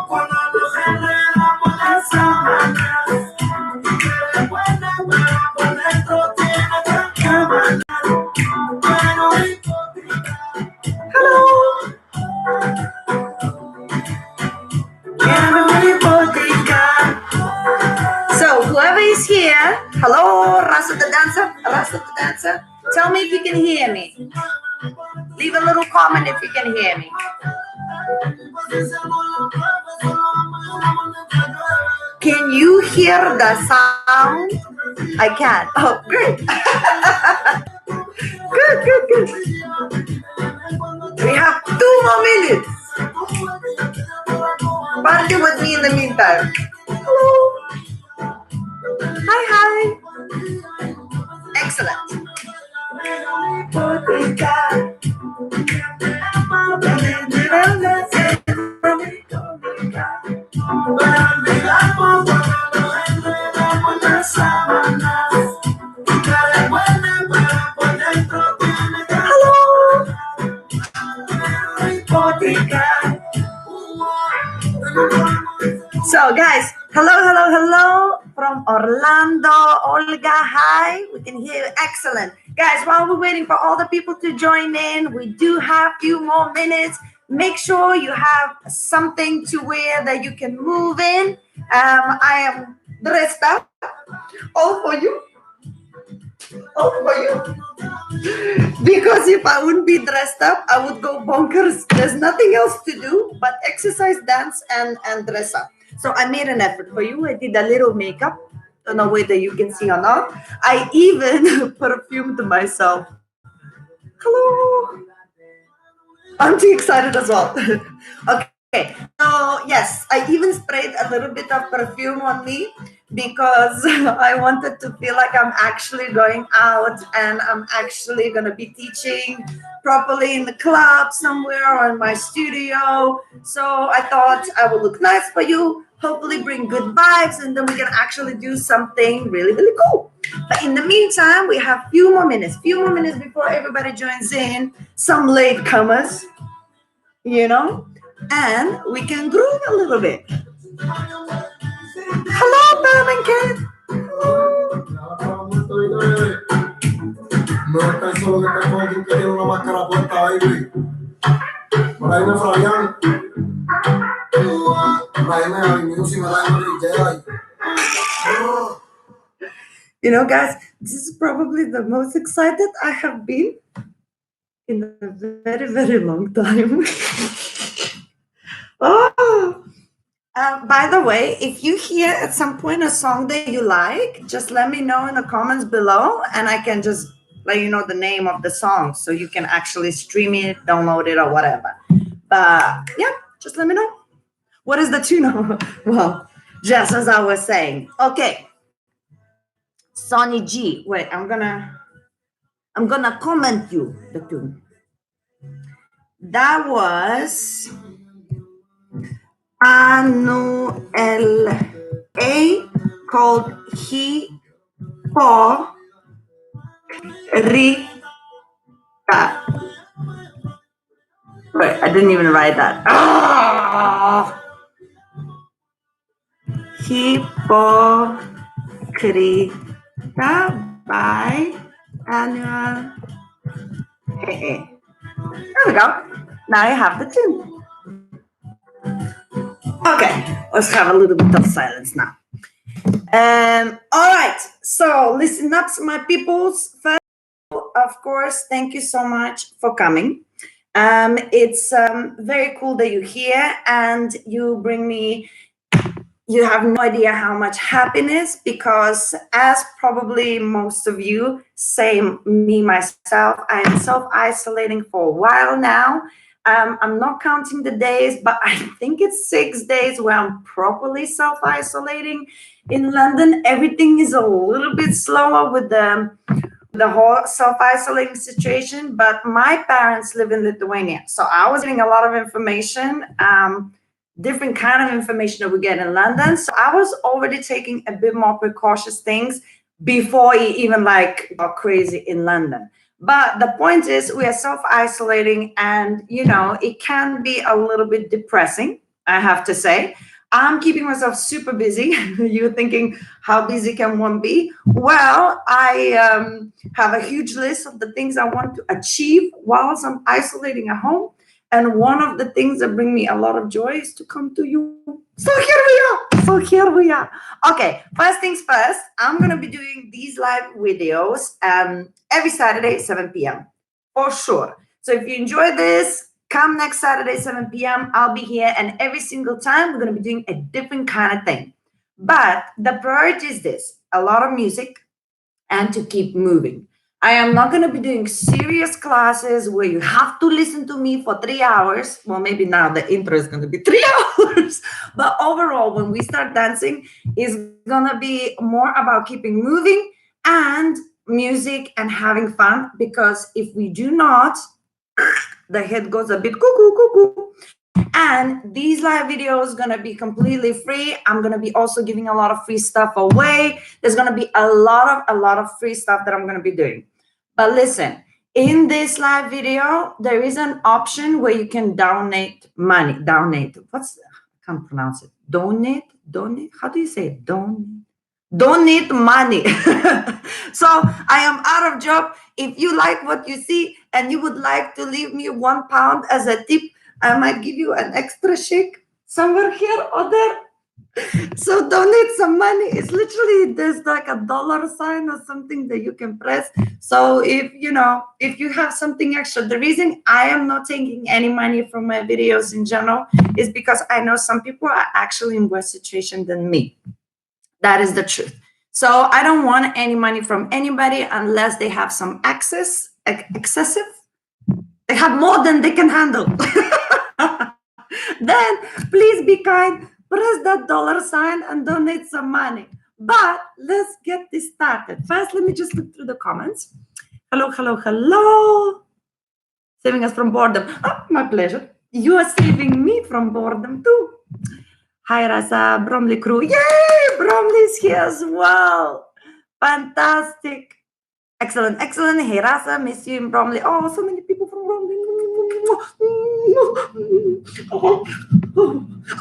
So whoever is here, hello, Rasa the dancer, Rasa the dancer. Tell me if you can hear me. Leave a little comment if you can hear me. Can you hear the sound? I can. Oh, great. Good. We have 2 more minutes. Party with me in the meantime. Hello. Hi. Excellent. So guys, hello from Orlando. Olga, hi. We can hear you. Excellent. Guys, while we're waiting for all the people to join in, we do have a few more minutes. Make sure you have something to wear that you can move in. I am dressed up. All for you. Because if I wouldn't be dressed up, I would go bonkers. There's nothing else to do but exercise, dance, and dress up. So I made an effort for you. I did a little makeup. Don't know whether you can see or not. I even perfumed myself. Hello. I'm too excited as well. Okay. So yes, I even sprayed a little bit of perfume on me because I wanted to feel like I'm actually going out and I'm actually going to be teaching properly in the club somewhere or in my studio. So I thought I would look nice for you, hopefully bring good vibes, and then we can actually do something really, really cool. But in the meantime, we have few more minutes before everybody joins in, some latecomers, and we can groove a little bit. Hello, Pam and Ken. No es tan solo que te pueden tener una máscara puesta ahí, güey. Por ahí me Fabián. Por ahí me Music, por ahí me Jedi. Guys, this is probably the most excited I have been in a very, very long time. By the way, if you hear at some point a song that you like, just let me know in the comments below and I can just let you know the name of the song so you can actually stream it, download it, or whatever. But yeah, just let me know. What is the tune? Well, just as I was saying. Okay. Sonny G. Wait, I'm gonna comment you the tune. That was Anuel A called He Po Rita. Wait, I didn't even write that. Hypocrita by Anuel. Hey. There we go. Now you have the tune. Okay, let's have a little bit of silence now. All right, so listen up, my peoples. First, of course, thank you so much for coming. It's very cool that you're here and you bring me, you have no idea how much happiness, because as probably most of you, same me, myself, I'm self-isolating for a while now. I'm not counting the days, but I think it's 6 days where I'm properly self-isolating. In London, everything is a little bit slower with the whole self-isolating situation, but my parents live in Lithuania. So I was getting a lot of information, different kind of information that we get in London. So I was already taking a bit more precautious things before it even got crazy in London. But the point is we are self-isolating and, it can be a little bit depressing. I have to say. I'm keeping myself super busy. You're thinking, how busy can one be? Well, I have a huge list of the things I want to achieve whilst I'm isolating at home. And one of the things that bring me a lot of joy is to come to you. So here we are. So here we are. Okay, first things first, I'm going to be doing these live videos every Saturday, 7 p.m. For sure. So if you enjoy this, come next Saturday, 7 p.m. I'll be here, and every single time we're going to be doing a different kind of thing. But the priority is this: a lot of music and to keep moving. I am not going to be doing serious classes where you have to listen to me for 3 hours. Well, maybe now the intro is going to be 3 hours. But overall, when we start dancing, it's going to be more about keeping moving and music and having fun. Because if we do not, the head goes a bit cuckoo, cuckoo. And these live videos gonna be completely free. I'm gonna be also giving a lot of free stuff away. There's gonna be a lot of free stuff that I'm gonna be doing. But listen, in this live video, there is an option where you can donate money. Donate. I can't pronounce it. Donate. Donate. How do you say it? Donate money. So I am out of job. If you like what you see and you would like to leave me £1 as a tip, I might give you an extra shake somewhere here or there. So donate some money. It's literally there's like a dollar sign or something that you can press. So if you have something extra, the reason I am not taking any money from my videos in general is because I know some people are actually in worse situation than me. That is the truth. So I don't want any money from anybody unless they have some excessive. They have more than they can handle. Then please be kind, press that dollar sign and donate some money. But let's get this started. First, let me just look through the comments. Hello, hello, hello. Saving us from boredom. Oh, my pleasure. You are saving me from boredom too. Hi, Rasa, Bromley crew. Yay! Bromley's here as well. Fantastic. Excellent, excellent. Hey, Rasa, miss you in Bromley. Oh, so many people from Bromley.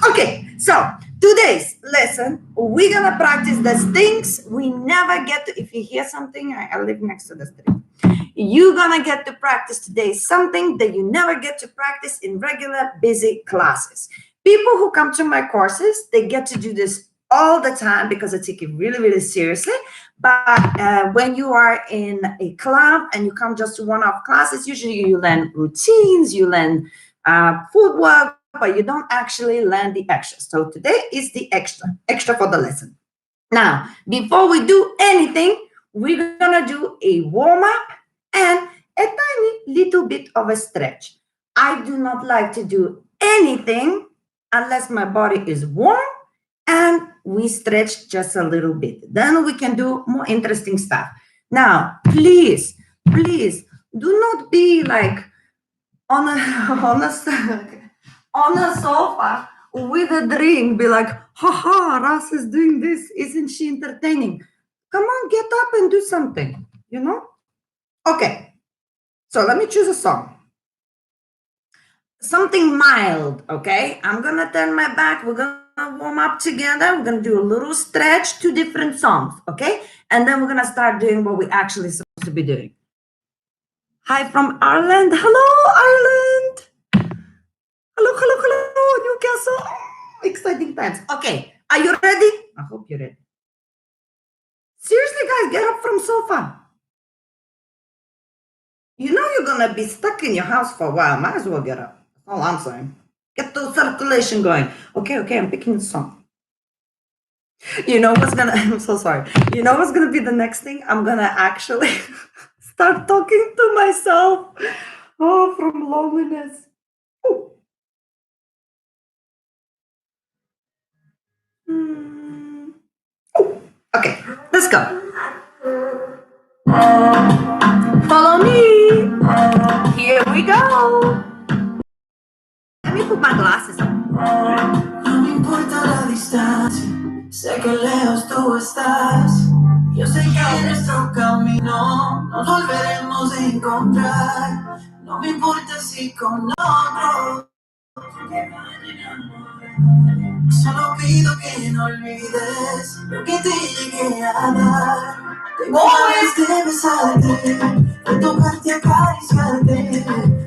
Okay, so today's lesson, we're gonna practice the things we never get to. If you hear something, I live next to the street. You're gonna get to practice today something that you never get to practice in regular busy classes. People who come to my courses, they get to do this all the time because I take it really, really seriously. But when you are in a club and you come just to one-off classes, usually you learn routines, you learn footwork, but you don't actually learn the extra. So today is the extra for the lesson. Now, before we do anything, we're gonna do a warm-up and a tiny little bit of a stretch. I do not like to do anything unless my body is warm and we stretch just a little bit. Then we can do more interesting stuff. Now, please do not be like on a on a sofa with a drink. Be like, haha, Ras is doing this. Isn't she entertaining? Come on, get up and do something. Okay. So let me choose a song. Something mild, okay? I'm gonna turn my back. We're gonna warm up together. We're gonna do a little stretch, 2 different songs, okay? And then we're gonna start doing what we actually supposed to be doing. Hi from Ireland. Hello, Ireland. Hello, Newcastle. Oh, exciting times. Okay, are you ready? I hope you're ready. Seriously, guys, get up from sofa. You know you're gonna be stuck in your house for a while. Might as well get up. That's all I'm saying. Get the circulation going. Okay, I'm picking a song. I'm so sorry. You know what's gonna be the next thing? I'm gonna actually start talking to myself. Oh, from loneliness. Ooh. Ooh. Okay, let's go. Follow me. Here we go. Let me put my glasses on. No me importa la distancia, sé que lejos tú estás. Yo sé que en nuestro camino nos volveremos a encontrar. No me importa si con otro te van a enamorar. Solo pido que no olvides lo que te llegué a dar. Tengo ganas de besarte, de tocarte, acariciarte.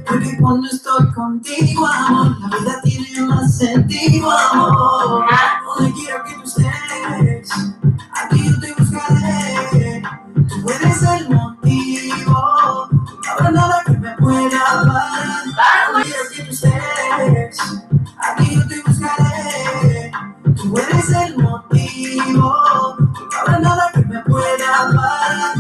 Porque cuando estoy contigo, amor, la vida tiene más sentido, amor. Donde quiero que tú estés, aquí yo te buscaré. Tú eres el motivo, no habrá nada que me pueda parar. Donde quiero que tú estés, aquí yo te buscaré. Tú eres el motivo, no habrá nada que me pueda parar.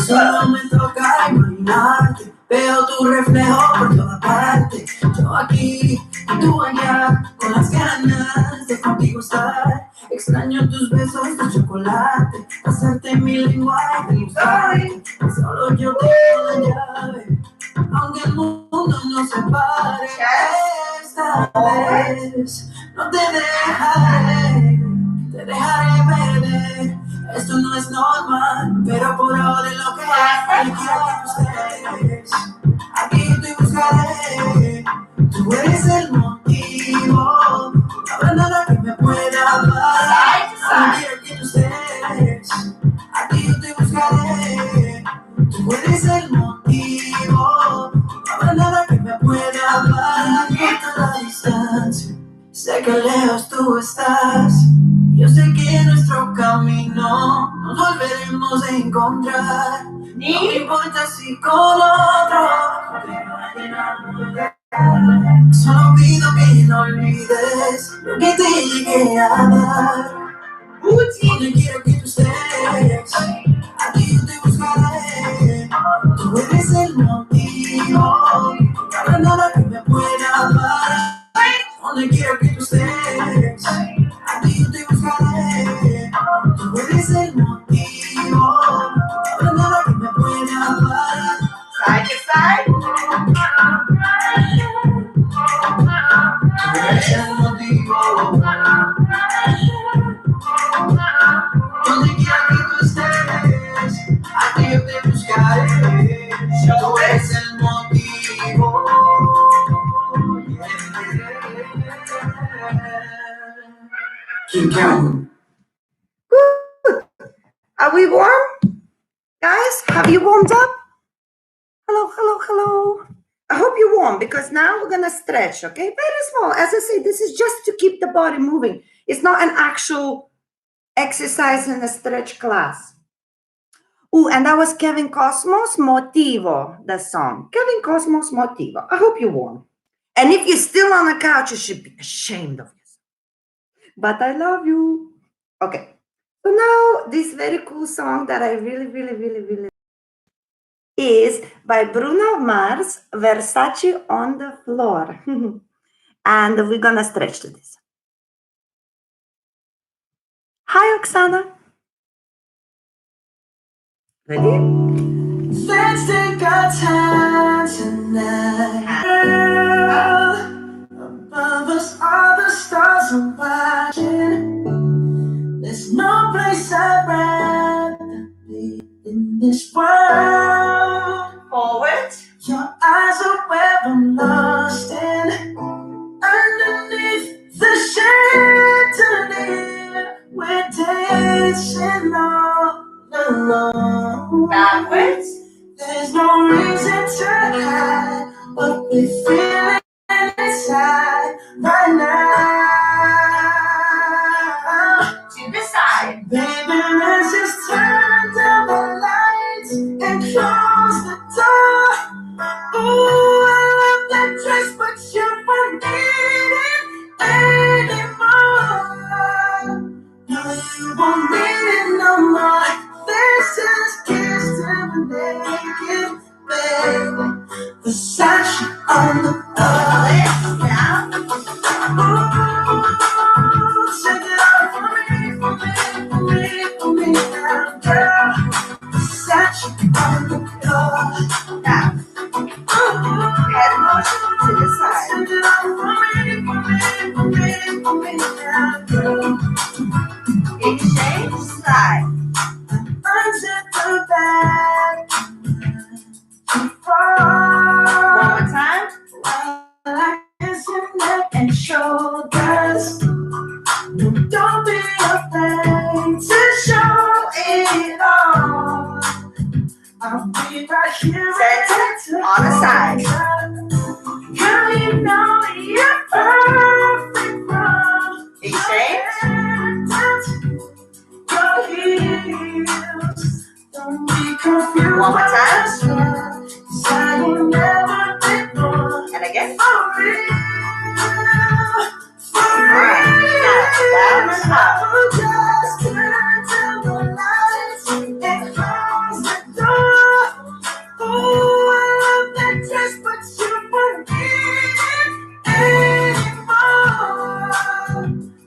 Solo me toca imaginarte, veo tu reflejo por toda parte. Yo aquí y tú allá, con las ganas de contigo estar. Extraño tus besos de chocolate, pasarte mi lenguaje de buscarte. Solo yo tengo la llave, aunque el mundo nos separe. Esta vez no te dejaré perder. Esto no es normal, pero por ahora es lo que hay. Quiero que tú estés, aquí yo te buscaré. Tú eres el motivo, no habrá nada que me pueda parar. Quiero que tú estés, aquí yo te buscaré. Tú eres el motivo, no habrá nada que me pueda parar. Por la distancia, sé que lejos tú estás. Yo sé que nuestro camino nos volveremos a encontrar. No me importa si con otro, solo pido que no olvides lo que te llegué a dar. Donde quiero que tú estés, aquí yo te buscaré. Tú eres el motivo, no habrá nada que me pueda parar. Donde quiero que tú estés, aquí yo te buscaré. Tú eres el motivo, no habrá nada que me pueda parar. Side to side. Tú eres el motivo. Donde quiera que tú estés, aquí yo te buscaré. Tú eres el motivo. Keep counting. Good. Are we warm? Guys, have you warmed up? Hello, hello, hello. I hope you're warm because now we're gonna stretch, okay? Very small. As I say, this is just to keep the body moving. It's not an actual exercise in a stretch class. Oh, and that was Kevin Cosmos Motivo, the song. Kevin Cosmos Motivo. I hope you won. And if you're still on the couch, you should be ashamed of yourself. But I love you. Okay. So now this very cool song that I really is by Bruno Mars, Versace on the Floor. And we're gonna stretch to this. Hi, Oksana. Ready? Let's take our time tonight. Girl, above us all the stars are watching. There's no place I'd rather be in this world. Forward. Your eyes are where I'm lost in. Underneath the chandelier, we're dancing all alone. Backwards. There's no reason to hide what we feel inside right now. To the side. Baby, let's just turn down the lights and close the door. Ooh, I love that dress, but you weren't needing anymore. No, you won't need it no more. Let's just kiss till we're naked, baby. Versace on the floor. Don't be afraid to show it all. I'll be right here. On the side. Girl, you know you're perfect from the your heels. Don't be confused. One more time. I will never be more. And again. For real. Down and up. Just turn to the lights and close the door. Oh, I love that dress, but you won't need it anymore.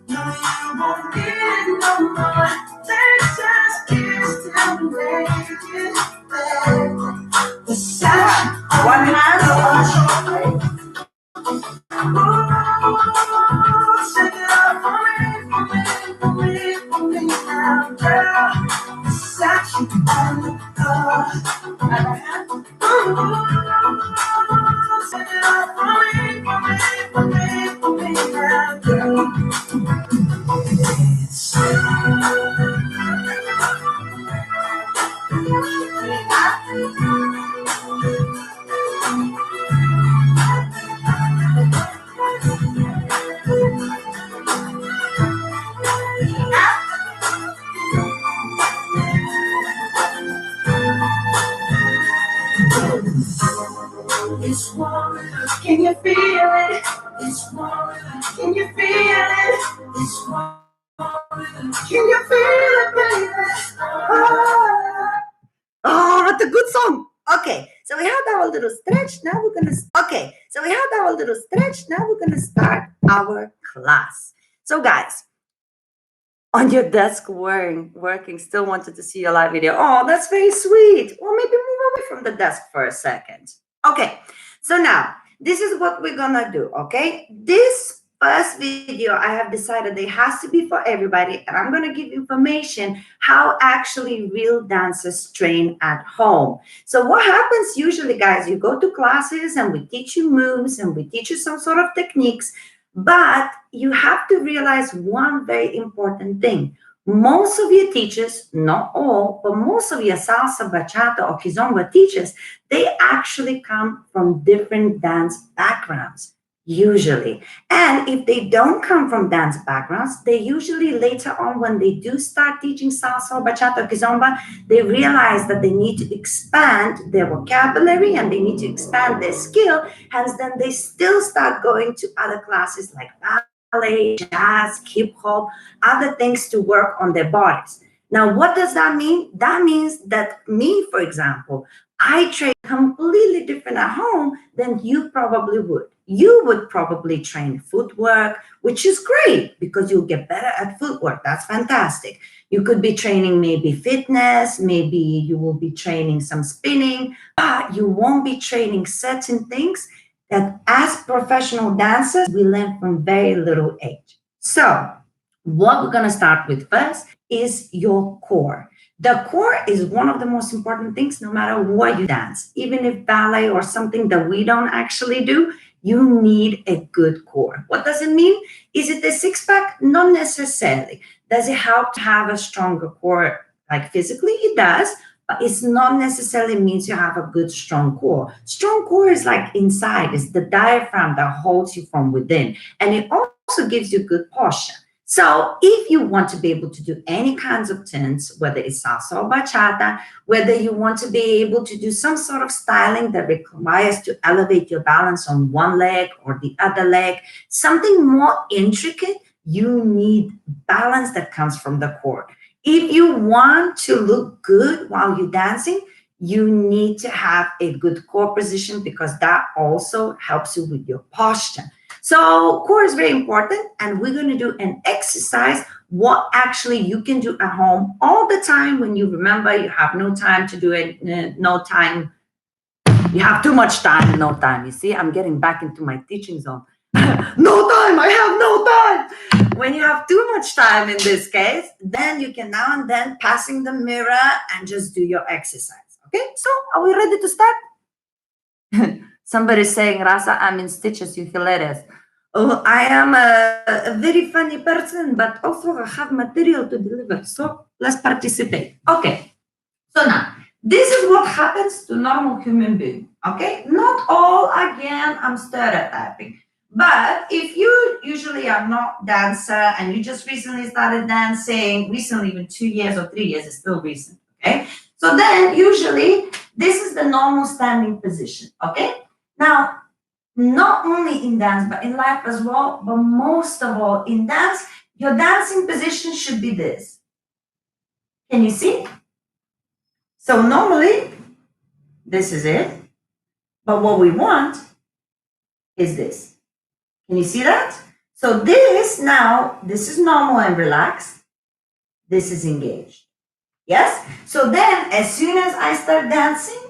No, you won't need it no more. Let's just kiss till naked. The sound. One hand on the shoulder. Oh, shake it up for me now, girl. Set you on the floor. Other hand. Oh, shake it up for me now, girl. It's warm, can you feel it? It's warm, can you feel it? It's warm, can you feel it, baby? Oh, what a good song. Okay, so we had our little stretch. Now we're gonna. Okay, so we had our little stretch. Now we're gonna start our class. So, guys, on your desk working, still wanted to see your live video. Oh, that's very sweet. Well, maybe move away from the desk for a second. Okay, so now this is what we're gonna do. Okay, this first video I have decided it has to be for everybody, and I'm gonna give information how actually real dancers train at home. So what happens usually, guys, you go to classes and we teach you moves and we teach you some sort of techniques, but you have to realize one very important thing. Most of your teachers, not all, but most of your salsa, bachata, or kizomba teachers, they actually come from different dance backgrounds, usually. And if they don't come from dance backgrounds, they usually later on, when they do start teaching salsa, or bachata, or kizomba, they realize that they need to expand their vocabulary and they need to expand their skill. Hence, then they still start going to other classes like ballet, jazz, hip hop, other things to work on their bodies. Now, what does that mean? That means that me, for example, I train completely different at home than you probably would. You would probably train footwork, which is great because you'll get better at footwork. That's fantastic. You could be training maybe fitness, maybe you will be training some spinning, but you won't be training certain things that as professional dancers, we learn from very little age. So what we're going to start with first is your core. The core is one of the most important things, no matter what you dance, even if ballet or something that we don't actually do, you need a good core. What does it mean? Is it a six-pack? Not necessarily. Does it help to have a stronger core? Like physically, it does, but it's not necessarily means you have a good, strong core. Strong core is like inside, it's the diaphragm that holds you from within, and it also gives you good posture. So if you want to be able to do any kinds of turns, whether it's salsa or bachata, whether you want to be able to do some sort of styling that requires to elevate your balance on one leg or the other leg, something more intricate, you need balance that comes from the core. If you want to look good while you're dancing, you need to have a good core position because that also helps you with your posture. So core is very important, and we're going to do an exercise what actually you can do at home all the time when you remember you have no time to do it, no time. You have too much time, no time. You see, I'm getting back into my teaching zone. No time, I have no time. When you have too much time in this case, then you can now and then passing the mirror and just do your exercise. Okay, so are we ready to start? Somebody's saying, Rasa, I'm in stitches, you hilarious. Oh, I am a very funny person, but also I have material to deliver. So let's participate. Okay. So now, this is what happens to normal human being. Okay. Not all, again, I'm stereotyping. But if you usually are not dancer and you just recently started dancing, recently even 2 years or 3 years, is still recent. Okay. So then usually this is the normal standing position. Okay. Now, not only in dance, but in life as well, but most of all in dance, your dancing position should be this. Can you see? So normally, this is it. But what we want is this. Can you see that? So this now, this is normal and relaxed. This is engaged. Yes? So then, as soon as I start dancing,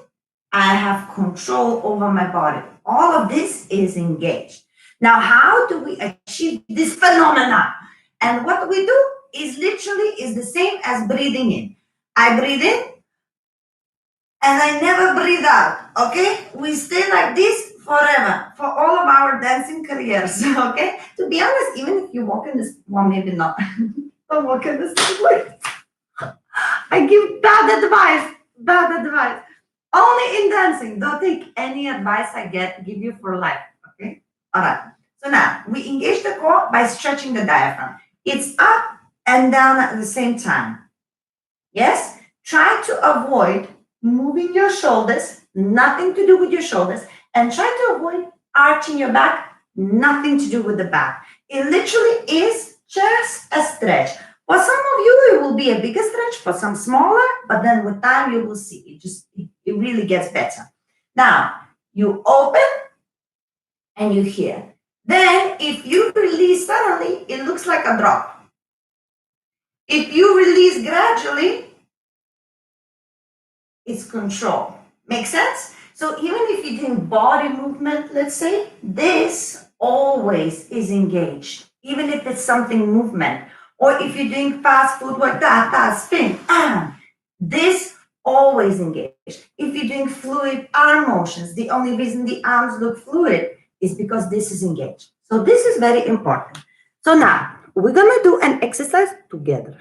I have control over my body. All of this is engaged. Now, how do we achieve this phenomena? And what we do is literally is the same as breathing in. I breathe in and I never breathe out. Okay? We stay like this forever for all of our dancing careers. Okay? To be honest, even if you walk in this, well, maybe not. Don't walk in this way. I give bad advice. Bad advice. Only in dancing. Don't take any advice I give you for life. Okay? All right. So now we engage the core by stretching the diaphragm. It's up and down at the same time. Yes? Try to avoid moving your shoulders, nothing to do with your shoulders, and try to avoid arching your back, nothing to do with the back. It literally is just a stretch. For some of you, it will be a bigger stretch, for some smaller, but then with time you will see it really gets better. Now, you open and you hear. Then, if you release suddenly, it looks like a drop. If you release gradually, it's control. Make sense? So even if you're doing body movement, let's say, this always is engaged, even if it's something movement. Or if you're doing fast footwork, spin, this always engaged. If you're doing fluid arm motions, the only reason the arms look fluid is because this is engaged. So this is very important. So now we're gonna do an exercise together.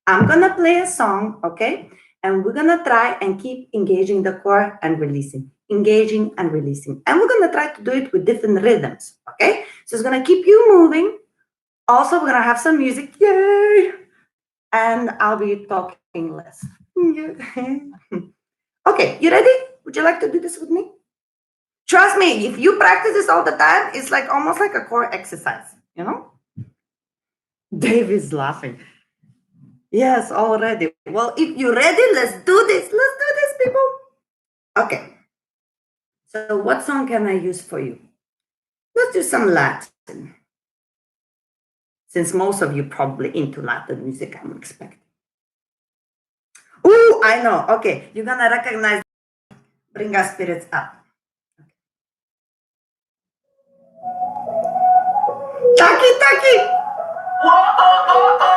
I'm gonna play a song, okay? And we're gonna try and keep engaging the core and releasing, engaging and releasing. And we're gonna try to do it with different rhythms, okay? So it's gonna keep you moving. Also, we're gonna have some music, yay! And I'll be talking less. Okay, you ready? Would you like to do this with me? Trust me, if you practice this all the time, it's like almost like a core exercise, you know? Dave is laughing. Yes, already. Well, if you're ready, let's do this. Let's do this, people. Okay. So what song can I use for you? Let's do some Latin. Since most of you probably into Latin music, I'm expecting. Ooh, I know. Okay, you're gonna recognize. Bring our spirits up. Taki, taki.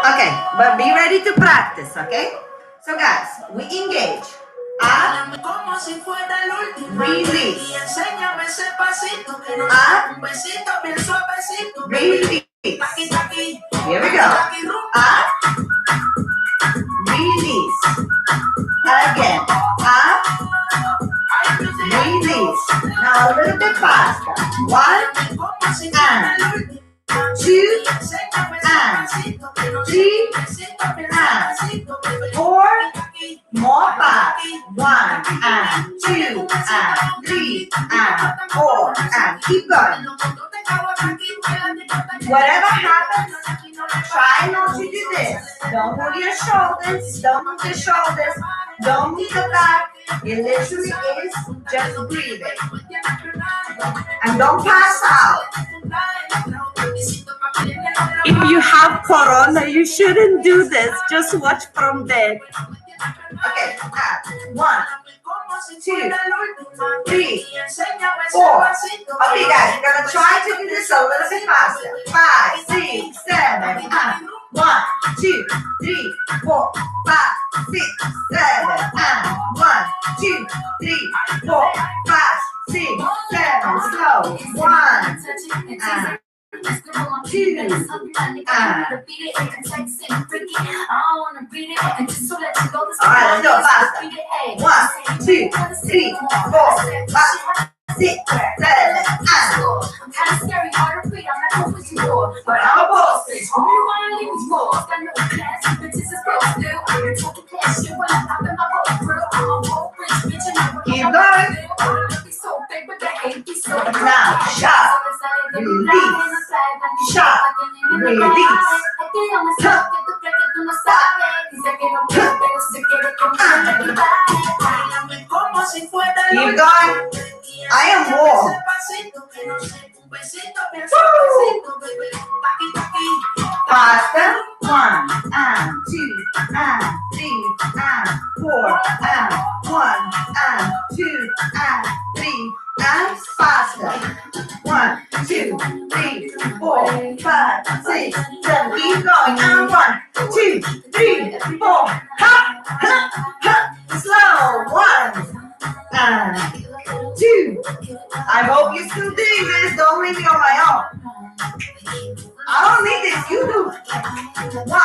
Okay, but be ready to practice, okay? So guys, we engage. Up, release. Up, release. Here we go. Up, release. Again. Up, release. Now a little bit faster. 1 and 2 and 3 and 4 more fast. 1 and 2 and 3 and 4 and keep going. Whatever happens, try not to do this. Don't move your shoulders. Don't move the shoulders. Don't move the back. It literally is just breathing. And don't pass out. If you have corona, you shouldn't do this. Just watch from there. Okay, 1, 2, 3, 4. Okay, guys, we're gonna try to do this a little bit faster. 5, 6, 7, 1, 2, 3, 4, 5, 6, 7, 1, 2, 3, 4, 5, 6, 7. Slow. 1 and two, all right, let's go faster. 1, 2, 3, 4, 5, 6, 7, I'm kind of scary, hard to read. I'm not going to door, but I'm a boss. Only one leave me for. Got no class, bitches is broke still. I'm talking cash shit when I'm popping my boat grill. I'm a whole rich bitch and I'm keep going. So big, but that ain't be so. Now, shot, release, shot, release. Huh. Keep going. I am warm. Faster. 1 and 2 and 3 and 4 and 1 and 2 and 3 and faster. 1, 2, 3, 4, 5, 6, 7. Keep going. And 1, 2, 3, 4. Ha, ha, ha. Slow. 1 and 2. I hope you're still doing this. Don't leave me on my own. I don't need this. You do. 1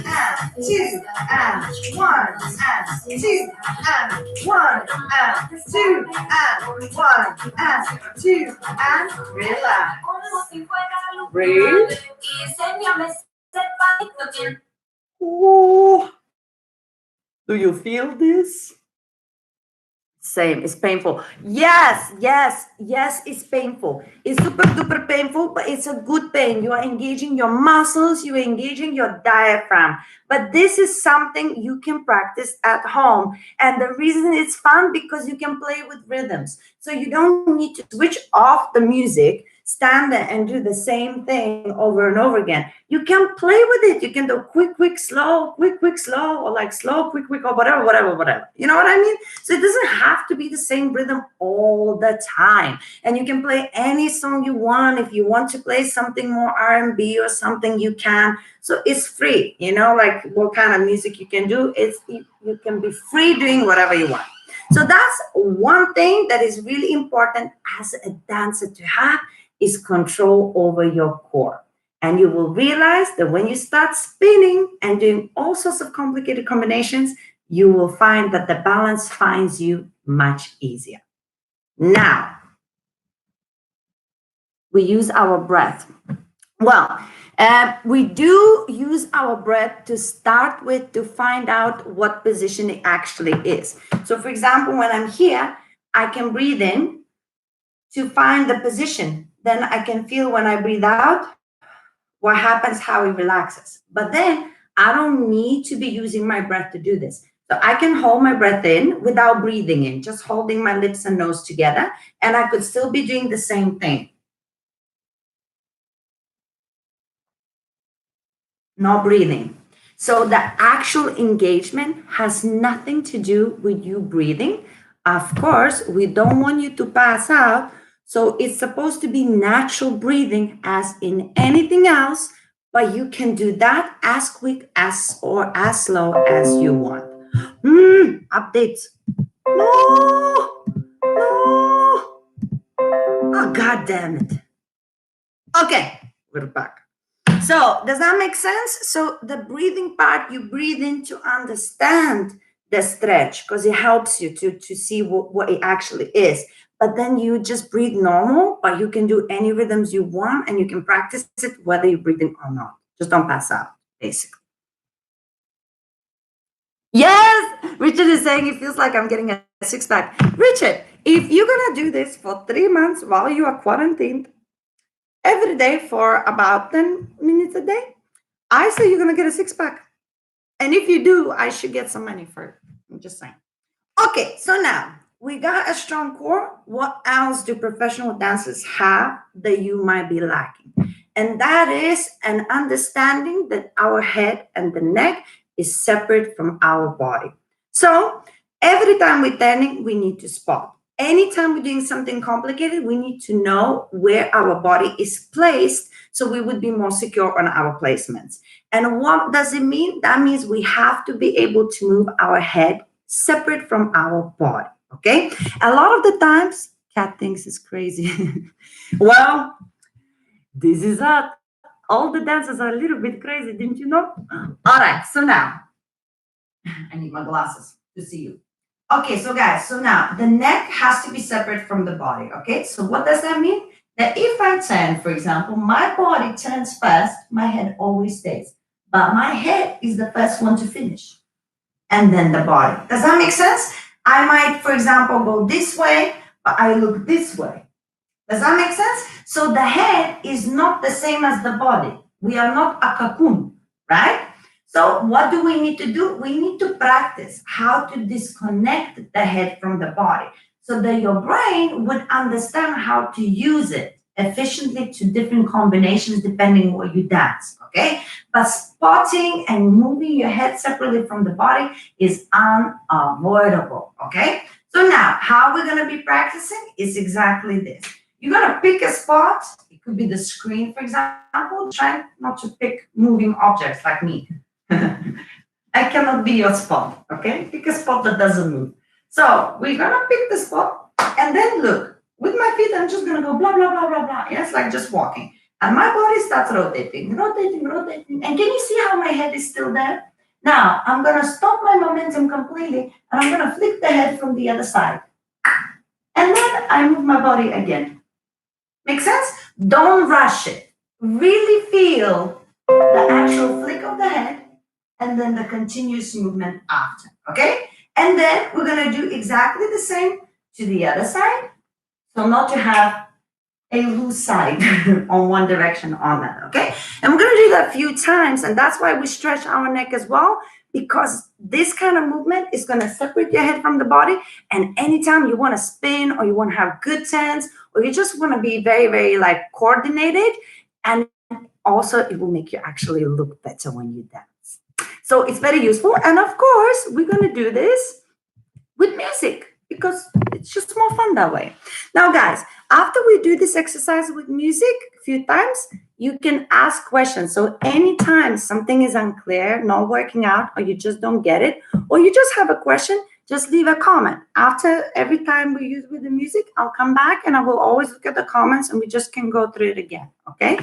and 2 and 1 and 2 and 1 and 2 and 1 and 2 and relax. Breathe. Ooh. Do you feel this? Same, it's painful. Yes, yes, yes, it's painful. It's super duper painful, but it's a good pain. You are engaging your muscles, you are engaging your diaphragm. But this is something you can practice at home. And the reason it's fun because you can play with rhythms. So you don't need to switch off the music, stand there and do the same thing over and over again. You can play with it. You can do quick, quick, slow, quick, quick, slow, or like slow, quick, quick, or whatever, whatever, whatever. You know what I mean? So it doesn't have to be the same rhythm all the time. And you can play any song you want. If you want to play something more R&B or something, you can. So it's free, you know, like what kind of music you can do. You can be free doing whatever you want. So that's one thing that is really important as a dancer to have is control over your core. And you will realize that when you start spinning and doing all sorts of complicated combinations, you will find that the balance finds you much easier. Now, we use our breath. Well, we do use our breath to start with to find out what position it actually is. So, for example, when I'm here, I can breathe in to find the position. Then I can feel when I breathe out what happens, how it relaxes. But then I don't need to be using my breath to do this. So I can hold my breath in without breathing in, just holding my lips and nose together, and I could still be doing the same thing. No breathing. So the actual engagement has nothing to do with you breathing. Of course, we don't want you to pass out. So it's supposed to be natural breathing as in anything else, but you can do that as quick as or as slow as you want. Updates. No, no. Oh, God damn it. Okay, we're back. So does that make sense? So the breathing part, you breathe in to understand the stretch because it helps you to see what it actually is. But then you just breathe normal, but you can do any rhythms you want and you can practice it whether you're breathing or not. Just don't pass out, basically. Yes, Richard is saying it feels like I'm getting a six-pack. Richard, if you're going to do this for 3 months while you are quarantined, every day for about 10 minutes a day, I say you're going to get a six-pack. And if you do, I should get some money for it. I'm just saying. Okay, so now we got a strong core. What else do professional dancers have that you might be lacking? And that is an understanding that our head and the neck is separate from our body. So every time we're turning, we need to spot. Anytime we're doing something complicated, we need to know where our body is placed so we would be more secure on our placements. And what does it mean? That means we have to be able to move our head separate from our body, okay? A lot of the times, Cat thinks it's crazy. Well, this is hot. All the dancers are a little bit crazy, didn't you know? All right, so now I need my glasses to see you. Okay, so guys, so now the neck has to be separate from the body. Okay, so what does that mean? That if I turn, for example, my body turns first, my head always stays. But my head is the first one to finish, and then the body. Does that make sense? I might, for example, go this way, but I look this way. Does that make sense? So the head is not the same as the body. We are not a cocoon, right? So what do we need to do? We need to practice how to disconnect the head from the body so that your brain would understand how to use it efficiently to different combinations depending what you dance, okay? But spotting and moving your head separately from the body is unavoidable, okay? So now, how we're going to be practicing is exactly this. You're going to pick a spot. It could be the screen, for example. Try not to pick moving objects like me. I cannot be your spot, okay? Pick a spot that doesn't move. So we're going to pick the spot and then look. With my feet, I'm just going to go blah, blah, blah, blah, blah. Yes, like just walking. And my body starts rotating, rotating, rotating. And can you see how my head is still there? Now, I'm going to stop my momentum completely and I'm going to flick the head from the other side. And then I move my body again. Make sense? Don't rush it. Really feel the actual flick of the head and then the continuous movement after. Okay? And then we're going to do exactly the same to the other side. So not to have a loose side on one direction on that. Okay? And we're going to do that a few times. And that's why we stretch our neck as well, because this kind of movement is going to separate your head from the body. And anytime you want to spin or you want to have good turns or you just want to be very, very like coordinated, and also it will make you actually look better when you dance. So it's very useful. And of course, we're going to do this with music because it's just more fun that way. Now, guys, after we do this exercise with music a few times, you can ask questions. So anytime something is unclear, not working out, or you just don't get it, or you just have a question, just leave a comment. After every time we use with the music, I'll come back and I will always look at the comments and we just can go through it again, okay?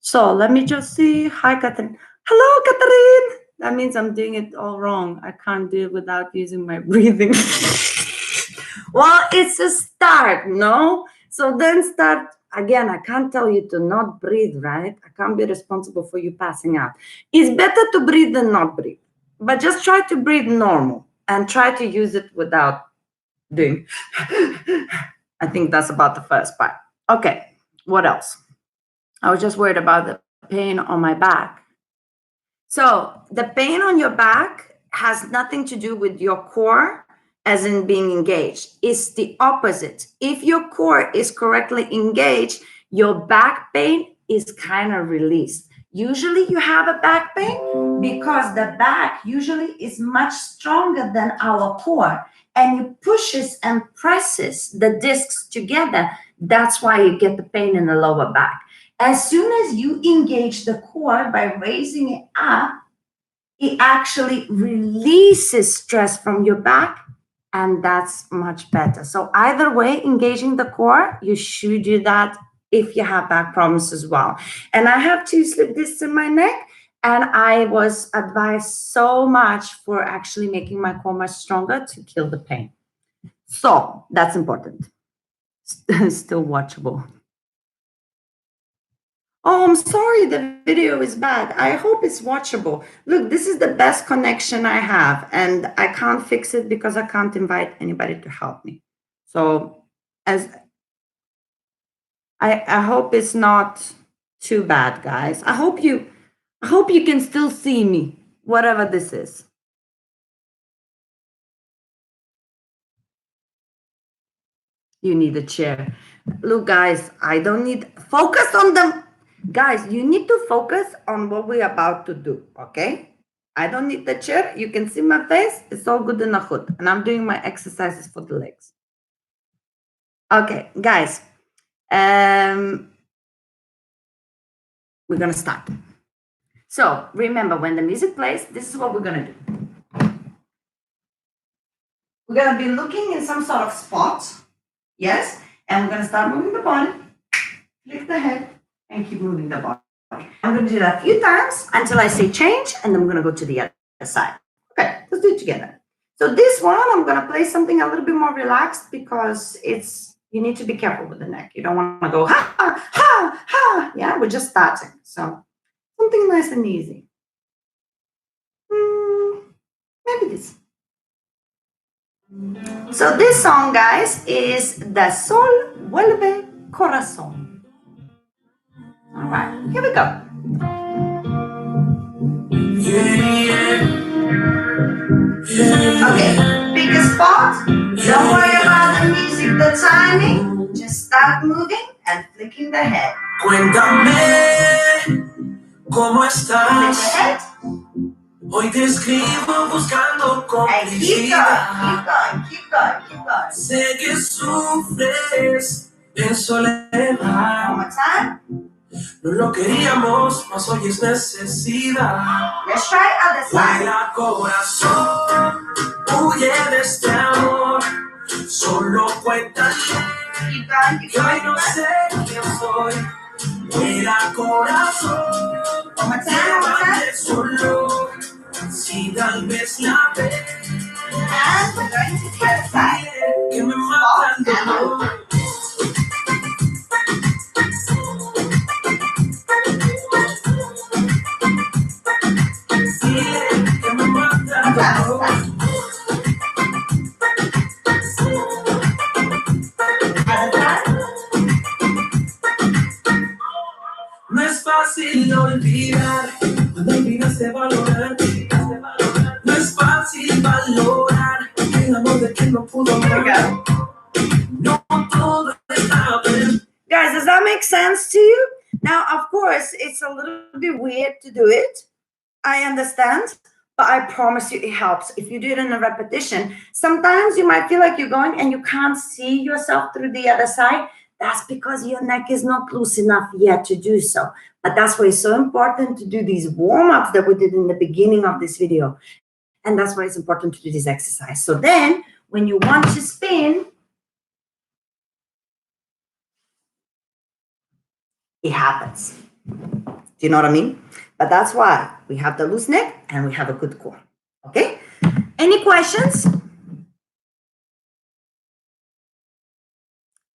So let me just see. Hi, Catherine. Hello, Catherine. That means I'm doing it all wrong. I can't do it without using my breathing. Well, it's a start, no? So then start again. I can't tell you to not breathe, right? I can't be responsible for you passing out. It's better to breathe than not breathe, but just try to breathe normal and try to use it without doing. I think that's about the first part. Okay, what else? I was just worried about the pain on my back. So the pain on your back has nothing to do with your core as in being engaged. It's the opposite. If your core is correctly engaged, your back pain is kind of released. Usually you have a back pain because the back usually is much stronger than our core and it pushes and presses the discs together. That's why you get the pain in the lower back. As soon as you engage the core by raising it up, it actually releases stress from your back, and that's much better. So either way, engaging the core, you should do that if you have back problems as well. And I have 2 slip discs in my neck, and I was advised so much for actually making my core much stronger to kill the pain. So that's important. Still watchable. Oh, I'm sorry, the video is bad. I hope it's watchable. Look, this is the best connection I have, and I can't fix it because I can't invite anybody to help me. So as I hope it's not too bad, guys. I hope you can still see me, whatever this is. You need a chair. Look, guys, I don't need focus on them. Guys, you need to focus on what we're about to do, okay? I don't need the chair. You can see my face. It's all good in the hood. And I'm doing my exercises for the legs. Okay, guys. We're going to start. So remember, when the music plays, this is what we're going to do. We're going to be looking in some sort of spot. Yes? And we're going to start moving the body, lift the head, and keep moving the body. I'm going to do that a few times until I say change, and then we're going to go to the other side. Okay, let's do it together. So this one, I'm going to play something a little bit more relaxed because you need to be careful with the neck. You don't want to go ha, ha, ha. Yeah, we're just starting. So something nice and easy. Maybe this. So this song, guys, is The Sol Vuelve Corazón. All right, here we go. Okay, pick a spot. Don't worry about the music, the timing. Just start moving and flicking the head. Cuéntame cómo Flick the estás. head. Hoy te escribo buscando And keep going, complicidad. keep going, keep going, keep going. Sé que sufres en soledad. One more time. No lo queríamos, mas hoy es necesidad. Let's try other side. Vuela corazón, huye de este amor. Solo cuéntale Keep going, keep que hoy going, no keep sé quién soy. Vuela corazón, going. One more time, one more time. llévate solo. Si tal vez la ves, And we're going to the other side. que me mata el And dolor. Dile que me mata el dolor. other side. No es fácil olvidar cuando olvidaste valorar. No es fácil valorar el amor de quien no pudo Here we amar. go. No todo está bien. Guys, does that make sense to you? Now, of course, it's a little bit weird to do it. I understand, but I promise you it helps. If you do it in a repetition, sometimes you might feel like you're going and you can't see yourself through the other side. That's because your neck is not loose enough yet to do so. But that's why it's so important to do these warm-ups that we did in the beginning of this video. And that's why it's important to do this exercise. So then when you want to spin, it happens. Do you know what I mean? But that's why we have the loose neck and we have a good core. Okay? Any questions?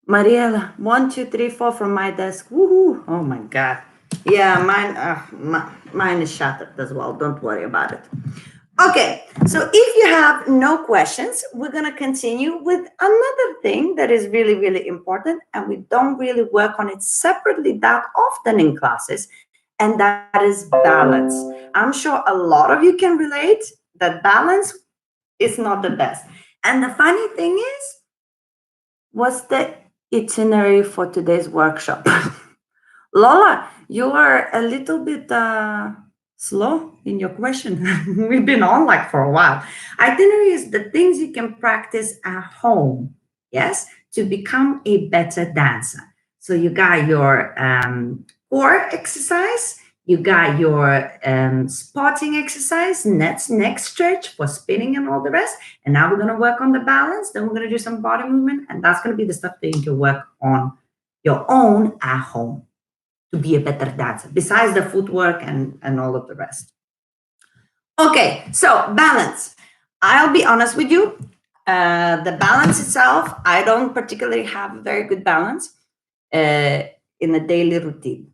Mariela, 1, 2, 3, 4 from my desk. Woohoo! Oh my God. Yeah, mine is shattered as well. Don't worry about it. Okay, so if you have no questions, we're going to continue with another thing that is really, really important, and we don't really work on it separately that often in classes, and that is balance. I'm sure a lot of you can relate that balance is not the best. And the funny thing is, what's the itinerary for today's workshop? Lola, you are a little bit slow in your question. We've been on like for a while. Itinerary is the things you can practice at home, yes, to become a better dancer. So you got your core exercise, you got your spotting exercise, neck stretch for spinning and all the rest. And now we're going to work on the balance. Then we're going to do some body movement. And that's going to be the stuff that you can work on your own at home to be a better dancer, besides the footwork and all of the rest. Okay, so balance. I'll be honest with you. The balance itself, I don't particularly have a very good balance in a daily routine.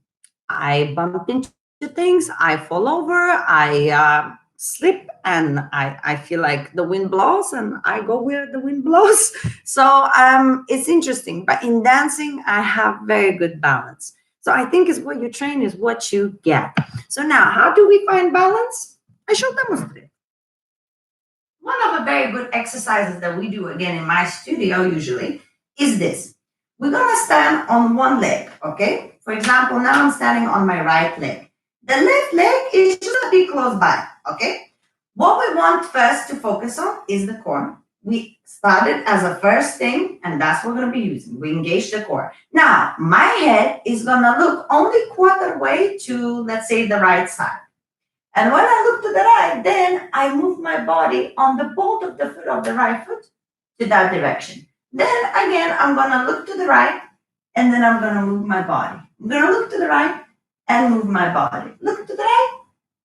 I bump into things, I fall over, I slip, and I feel like the wind blows and I go where the wind blows. So it's interesting. But in dancing, I have very good balance. So I think is what you train is what you get. So now, how do we find balance? I shall demonstrate. One of the very good exercises that we do again in my studio usually is this. We're gonna stand on one leg, okay? For example, now I'm standing on my right leg. The left leg is just a bit close by, okay? What we want first to focus on is the core. We started as a first thing, and that's what we're going to be using. We engage the core. Now, my head is going to look only quarter way to, let's say, the right side. And when I look to the right, then I move my body on the bolt of the foot of the right foot to that direction. Then again, I'm going to look to the right, and then I'm going to move my body. I'm going to look to the right, and move my body. Look to the right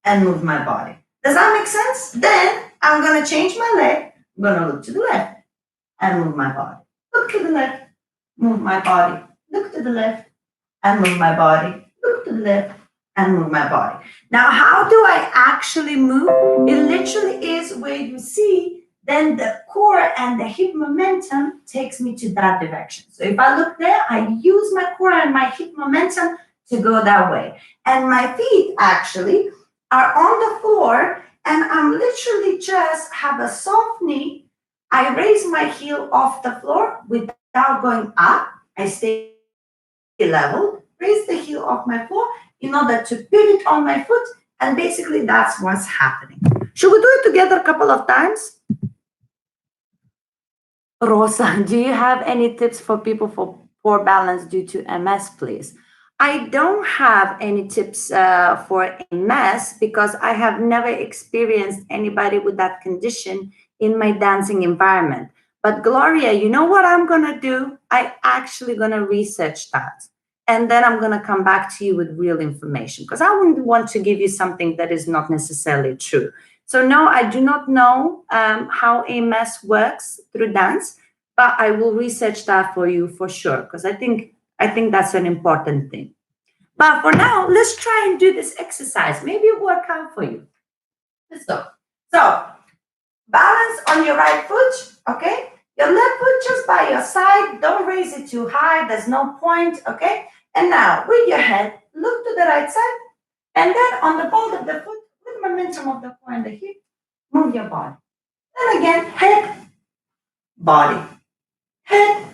and move my body. Does that make sense? Then I'm going to change my leg. I'm going to look to the left and move my body. Look to the left, move my body. Look to the left and move my body. Look to the left and move my body. Now, how do I actually move? It literally is where you see, then the core and the hip momentum takes me to that direction. So if I look there, I use my core and my hip momentum to go that way. And my feet actually are on the floor, and I'm literally just have a soft knee. I raise my heel off the floor without going up. I stay level, raise the heel off my floor in order to pivot on my foot, and basically that's what's happening. Should we do it together a couple of times? Rosa, do you have any tips for people for poor balance due to MS, please? I don't have any tips for MS because I have never experienced anybody with that condition in my dancing environment. But Gloria, you know what I'm going to do? I actually going to research that. And then I'm going to come back to you with real information because I wouldn't want to give you something that is not necessarily true. So no, I do not know how MS works through dance, but I will research that for you for sure because I think that's an important thing. But for now, let's try and do this exercise. Maybe it will work out for you. Let's go. So balance on your right foot, okay? Your left foot just by your side. Don't raise it too high. There's no point, okay? And now with your head, look to the right side. And then on the ball of the foot, with momentum of the core and the hip, move your body. And again, head, body, head,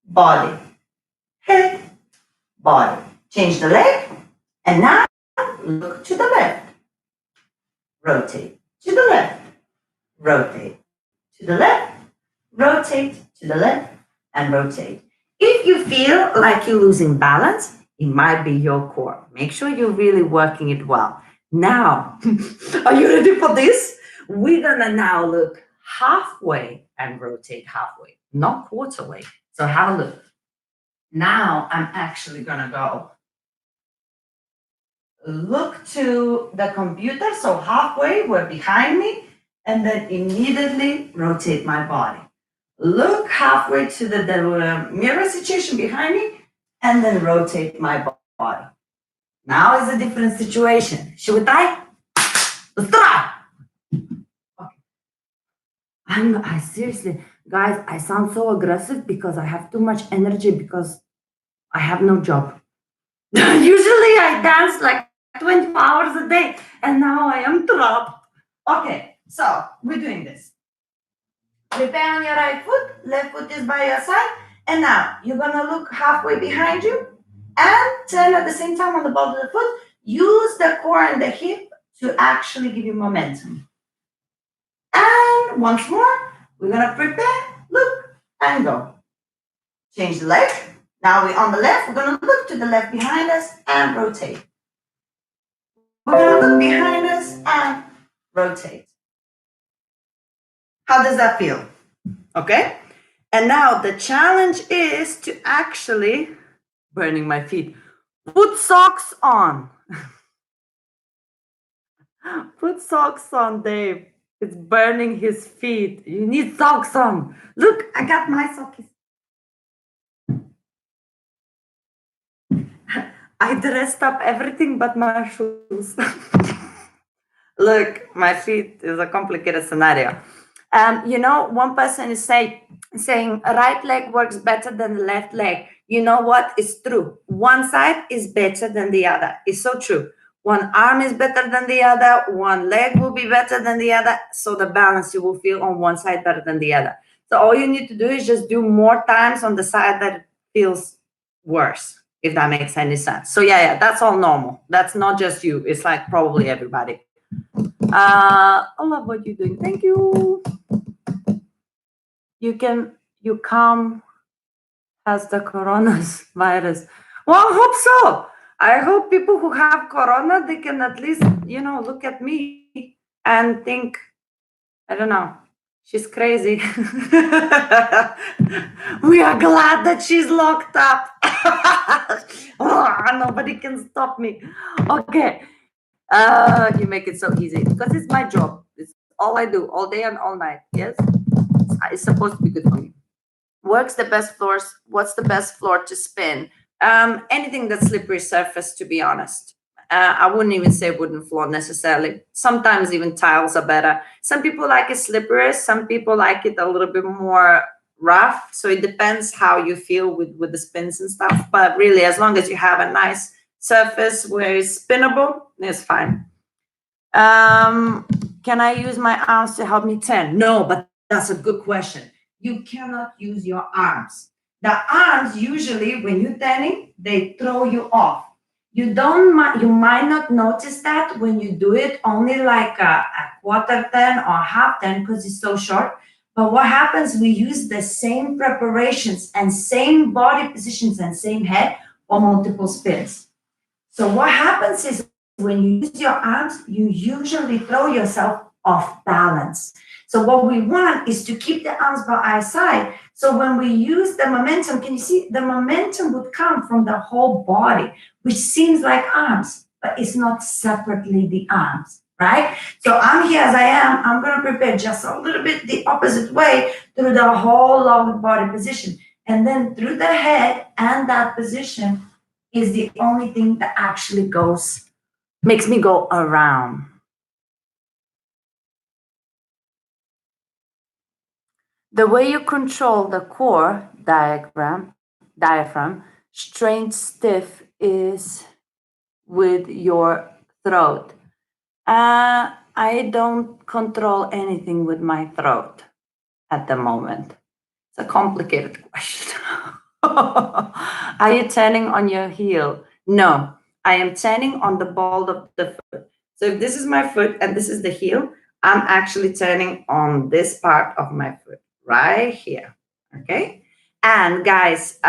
body, head, body. Change the leg. And now look to the left. Rotate to the left. Rotate to the left. Rotate to the left and rotate. If you feel like you're losing balance, it might be your core. Make sure you're really working it well. Now, are you ready for this? We're gonna now look halfway and rotate halfway, not quarter way. So have a look. Now I'm actually gonna go look to the computer, so halfway, we're behind me, and then immediately rotate my body. Look halfway to the mirror situation behind me, and then rotate my body. Now is a different situation. Should we try? Let's try. Okay. I seriously, guys, I sound so aggressive because I have too much energy because I have no job. Usually I dance like 20 hours a day, and now I am trapped. Okay, so we're doing this. Prepare on your right foot, left foot is by your side, and now you're gonna look halfway behind you and turn at the same time on the ball of the foot. Use the core and the hip to actually give you momentum. And once more, we're gonna prepare, look, and go. Change the leg. Now we're on the left, we're gonna look to the left behind us and rotate. We're gonna look behind us and rotate. How does that feel? Okay. And now the challenge is to actually, burning my feet, put socks on. Put socks on, Dave. It's burning his feet. You need socks on. Look, I got my socks. I dressed up everything but my shoes. Look, my feet is a complicated scenario. One person is saying right leg works better than the left leg. You know what? It's true. One side is better than the other. It's so true. One arm is better than the other. One leg will be better than the other. So the balance you will feel on one side better than the other. So all you need to do is just do more times on the side that feels worse, if that makes any sense. So yeah, that's all normal. That's not just you. It's like probably everybody. I love what you're doing. Thank you. You come as the coronavirus. Well, I hope so. I hope people who have corona, they can at least, look at me and think, I don't know, She's crazy. We are glad that she's locked up. Oh, nobody can stop me. Okay. You make it so easy because it's my job. It's all I do all day and all night. Yes. It's supposed to be good for me. Works the best floors. What's the best floor to spin? Anything that's slippery surface, to be honest. I wouldn't even say wooden floor necessarily. Sometimes even tiles are better. Some people like it slippery. Some people like it a little bit more rough. So it depends how you feel with the spins and stuff. But really, as long as you have a nice surface where it's spinnable, it's fine. Can I use my arms to help me turn? No, but that's a good question. You cannot use your arms. The arms usually, when you're turning, they throw you off. You might not notice that when you do it only like a quarter turn or half turn because it's so short. But what happens? We use the same preparations and same body positions and same head for multiple spins. So what happens is when you use your arms, you usually throw yourself off balance. So what we want is to keep the arms by our side. So when we use the momentum, can you see the momentum would come from the whole body, which seems like arms, but it's not separately the arms, right? So I'm here as I am. I'm going to prepare just a little bit the opposite way through the whole lower body position. And then through the head and that position is the only thing that actually makes me go around. The way you control the core diaphragm, straight stiff is with your throat. I don't control anything with my throat at the moment. It's a complicated question. Are you turning on your heel? No, I am turning on the ball of the foot. So if this is my foot and this is the heel, I'm actually turning on this part of my foot right here. Okay. And guys,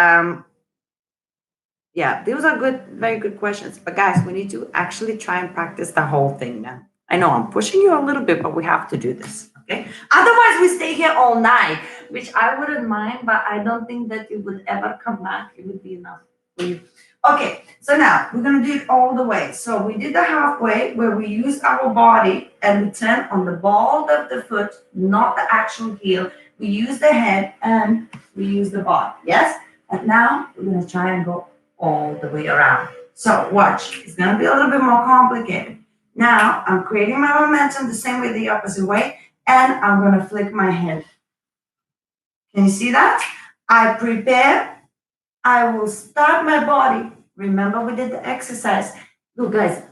yeah, those are good, very good questions. But guys, we need to actually try and practice the whole thing now. I know I'm pushing you a little bit, but we have to do this. Okay. Otherwise, we stay here all night, which I wouldn't mind, but I don't think that it would ever come back. It would be enough for you. Okay, so now we're gonna do it all the way. So we did the halfway where we use our body and we turn on the ball of the foot, not the actual heel. We use the head and we use the body. Yes? And now we're gonna try and go all the way around. So watch, it's gonna be a little bit more complicated. Now I'm creating my momentum the same way, the opposite way, and I'm gonna flick my head. Can you see that? I prepare, I will start my body. Remember we did the exercise. Look guys,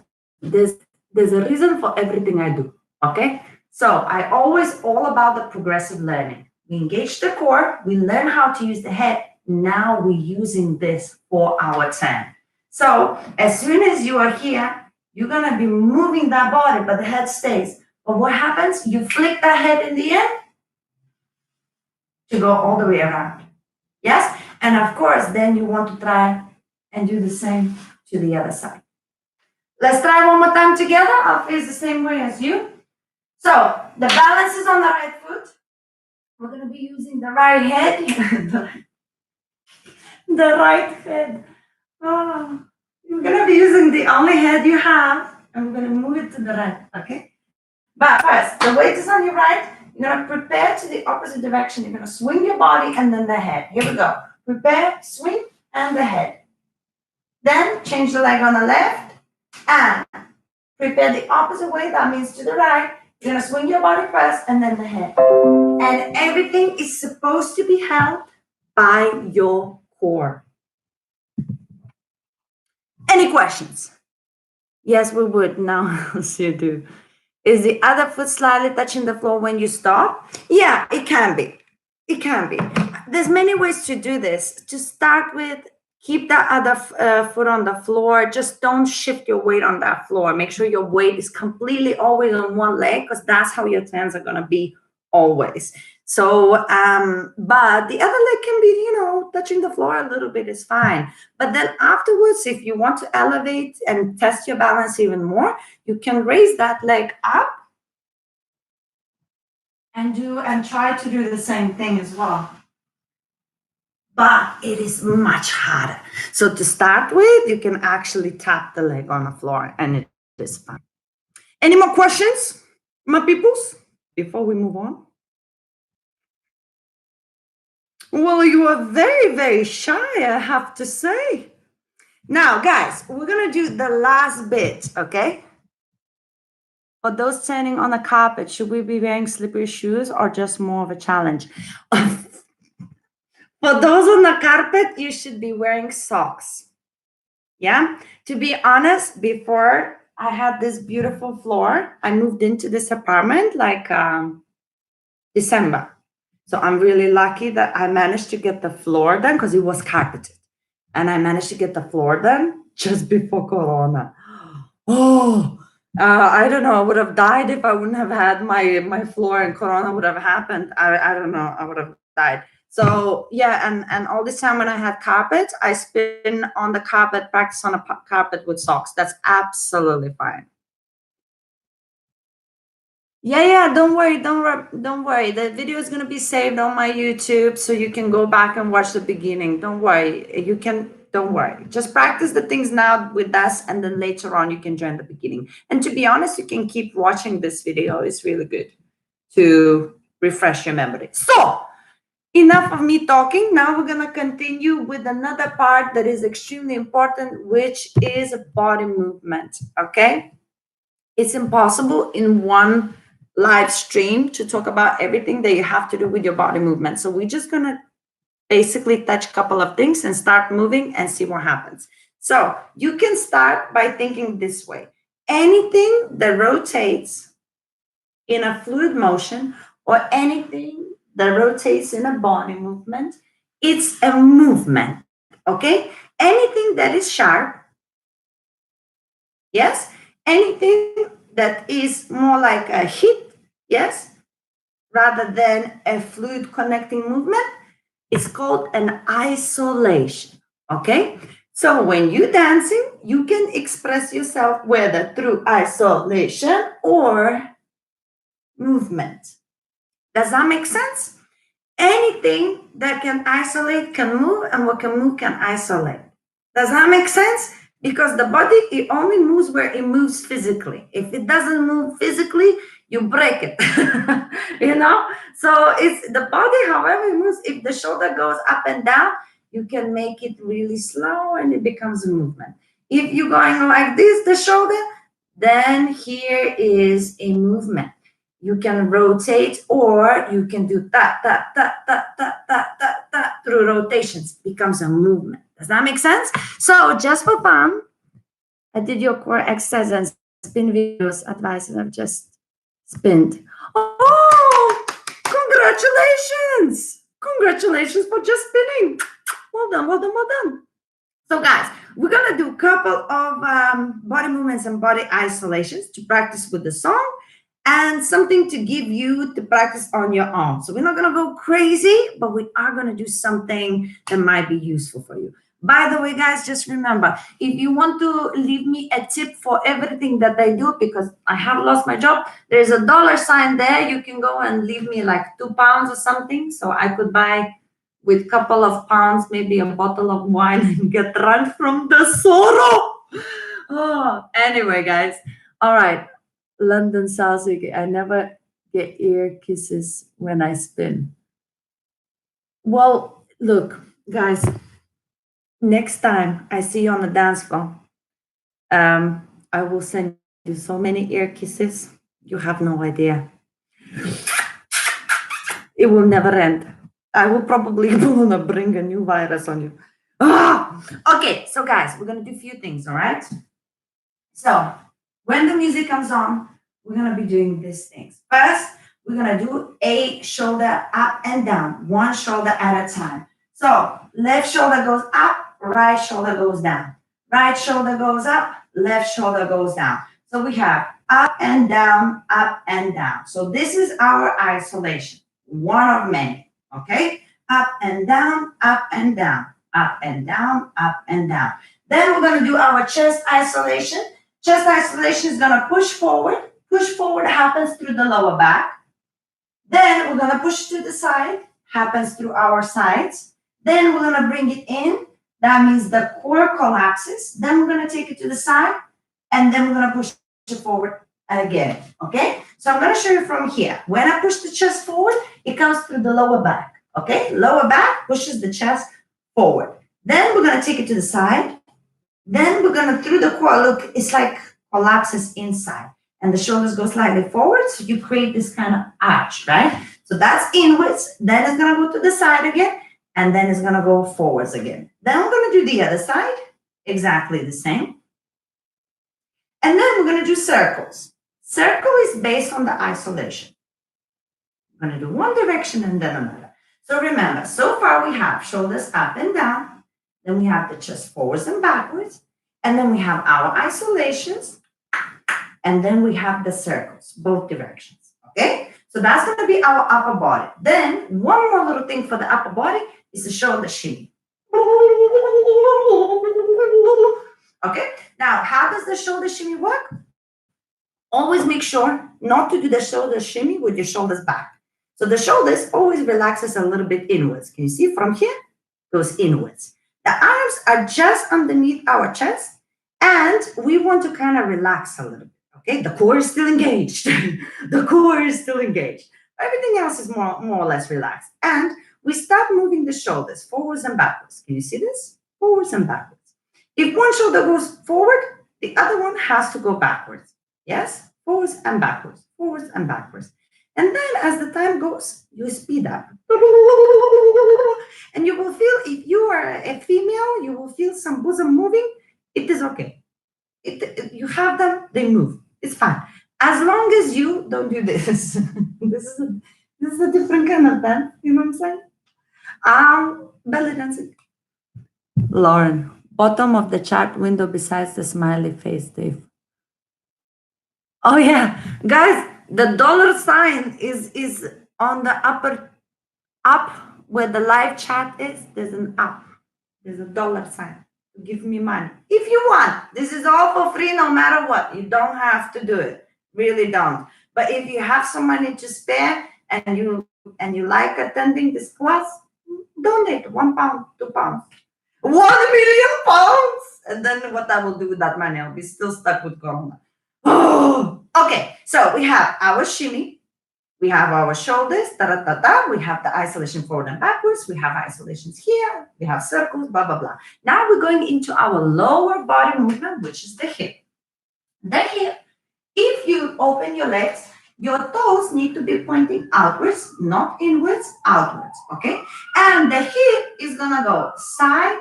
there's a reason for everything I do, okay? So I always all about the progressive learning. We engage the core, we learn how to use the head, now we're using this for our turn. So as soon as you are here, you're gonna be moving that body, but the head stays. But what happens? You flick that head in the end to go all the way around. Yes? And of course, then you want to try and do the same to the other side. Let's try one more time together. I'll face the same way as you. So the balance is on the right foot. We're gonna be using the right head. The right head. Oh, you're gonna be using the only head you have, and we're gonna move it to the right, okay? But first, the weight is on your right. You're gonna prepare to the opposite direction. You're gonna swing your body and then the head. Here we go. Prepare, swing, and the head. Then change the leg on the left and prepare the opposite way. That means to the right. You're gonna swing your body first and then the head. And everything is supposed to be held by your core. Any questions? Yes, we would. Now, yes, you do. Is the other foot slightly touching the floor when you stop? Yeah, it can be. It can be. There's many ways to do this. To start with, keep the other foot on the floor. Just don't shift your weight on that floor. Make sure your weight is completely always on one leg because that's how your turns are going to be always. So, but the other leg can be, touching the floor a little bit is fine. But then afterwards, if you want to elevate and test your balance even more, you can raise that leg up and try to do the same thing as well. But it is much harder. So to start with, you can actually tap the leg on the floor and it is fine. Any more questions, my peoples, before we move on? Well, you are very, very shy, I have to say. Now, guys, we're going to do the last bit, okay? For those standing on the carpet, should we be wearing slippery shoes or just more of a challenge? For those on the carpet, you should be wearing socks. Yeah? To be honest, before I had this beautiful floor, I moved into this apartment like December. So I'm really lucky that I managed to get the floor done because it was carpeted. And I managed to get the floor done just before Corona. Oh, I don't know. I would have died if I wouldn't have had my floor and Corona would have happened. I don't know. I would have died. So yeah, and all this time when I had carpet, I spin on the carpet, practice on a carpet with socks. That's absolutely fine. Yeah, don't worry. The video is gonna be saved on my YouTube, so you can go back and watch the beginning. Don't worry. You can. Don't worry. Just practice the things now with us, and then later on you can join the beginning. And to be honest, you can keep watching this video. It's really good to refresh your memory. So enough of me talking. Now we're gonna continue with another part that is extremely important, which is body movement. Okay. It's impossible in one live stream to talk about everything that you have to do with your body movement. So we're just going to basically touch a couple of things and start moving and see what happens. So you can start by thinking this way. Anything that rotates in a fluid motion or anything that rotates in a body movement, it's a movement, okay? Anything that is sharp, yes? Anything that is more like a hit, yes, rather than a fluid connecting movement, it's called an isolation. Okay. So when you're dancing, you can express yourself whether through isolation or movement. Does that make sense? Anything that can isolate can move, and what can move can isolate. Does that make sense? Because the body, it only moves where it moves physically. If it doesn't move physically, you break it. you know? So it's the body, however it moves, if the shoulder goes up and down, you can make it really slow and it becomes a movement. If you're going like this, the shoulder, then here is a movement. You can rotate or you can do that through rotations. Becomes a movement. Does that make sense? So just for fun, I did your core exercise and spin videos advice and I've just spinned. Oh, congratulations. Congratulations for just spinning. Well done, well done, well done. So guys, we're going to do a couple of body movements and body isolations to practice with the song and something to give you to practice on your own. So we're not going to go crazy, but we are going to do something that might be useful for you. By the way, guys, just remember, if you want to leave me a tip for everything that I do, because I have lost my job, there's a $sign there. You can go and leave me like £2 or something. So I could buy with a couple of pounds, maybe a bottle of wine and get drunk from the sorrow. Oh, anyway, guys. All right. London Salsa. I never get ear kisses when I spin. Well, look, guys, next time I see you on the dance floor, I will send you so many ear kisses. You have no idea. It will never end. I will probably want to bring a new virus on you. Ah! Okay, so guys, we're going to do a few things, all right? So when the music comes on, we're going to be doing these things. First, we're going to do a shoulder up and down, one shoulder at a time. So left shoulder goes up, right shoulder goes down. Right shoulder goes up, left shoulder goes down. So we have up and down, up and down. So this is our isolation, one of many, okay? Up and down, up and down, up and down, up and down. Then we're going to do our chest isolation. Chest isolation is going to push forward. Push forward happens through the lower back. Then we're gonna push to the side, happens through our sides. Then we're gonna bring it in. That means the core collapses. Then we're gonna take it to the side, and then we're gonna push it forward again. Okay? So I'm gonna show you from here. When I push the chest forward, it comes through the lower back. Okay? Lower back pushes the chest forward. Then we're gonna take it to the side. Then we're gonna through the core. Look, it's like collapses inside, and the shoulders go slightly forward. So you create this kind of arch, right? So that's inwards. Then it's gonna go to the side again, and then it's gonna go forwards again. Then we're gonna do the other side, exactly the same. And then we're gonna do circles. Circle is based on the isolation. We're gonna do one direction and then another. So remember, so far we have shoulders up and down, then we have the chest forwards and backwards, and then we have our isolations, and then we have the circles, both directions. Okay? So that's going to be our upper body. Then one more little thing for the upper body is the shoulder shimmy. Okay? Now, how does the shoulder shimmy work? Always make sure not to do the shoulder shimmy with your shoulders back. So the shoulders always relaxes a little bit inwards. Can you see from here? Goes inwards. The arms are just underneath our chest, and we want to kind of relax a little bit. Okay, the core is still engaged. The core is still engaged. Everything else is more or less relaxed. And we start moving the shoulders forwards and backwards. Can you see this? Forwards and backwards. If one shoulder goes forward, the other one has to go backwards. Yes? Forwards and backwards. Forwards and backwards. And then as the time goes, you speed up. And you will feel, if you are a female, you will feel some bosom moving. It is okay. You have them, they move. It's fine. As long as you don't do this. This is a different kind of dance. You know what I'm saying? Belly dancing. Lauren, bottom of the chart window besides the smiley face, Dave. Oh yeah, guys, the dollar sign is on the upper up where the live chat is. There's an up. There's a dollar sign. Give me money if you want. This is all for free, no matter what. You don't have to do it. Really don't. But if you have some money to spare and you like attending this class, donate £1, £2, 1,000,000 pounds. And then what I will do with that money? I'll be still stuck with Corona. Oh, okay. So we have our shimmy, we have our shoulders, we have the isolation forward and backwards, we have isolations here, we have circles, blah, blah, blah. Now we're going into our lower body movement, which is the hip. The hip, if you open your legs, your toes need to be pointing outwards, not inwards, outwards, okay? And the hip is gonna go side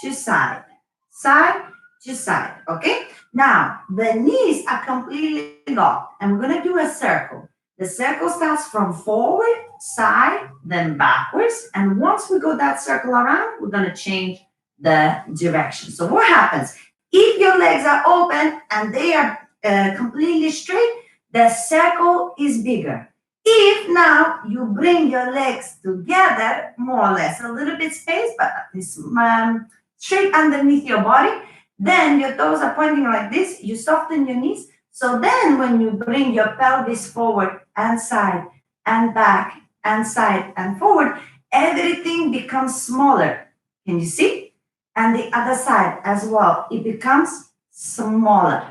to side, side to side, okay? Now, the knees are completely locked, and we're gonna do a circle. The circle starts from forward, side, then backwards. And once we go that circle around, we're going to change the direction. So what happens? If your legs are open and they are completely straight, the circle is bigger. If now you bring your legs together, more or less, a little bit space, but it's straight underneath your body, then your toes are pointing like this. You soften your knees. So then when you bring your pelvis forward and side and back and side and forward, everything becomes smaller. Can you see? And the other side as well, it becomes smaller.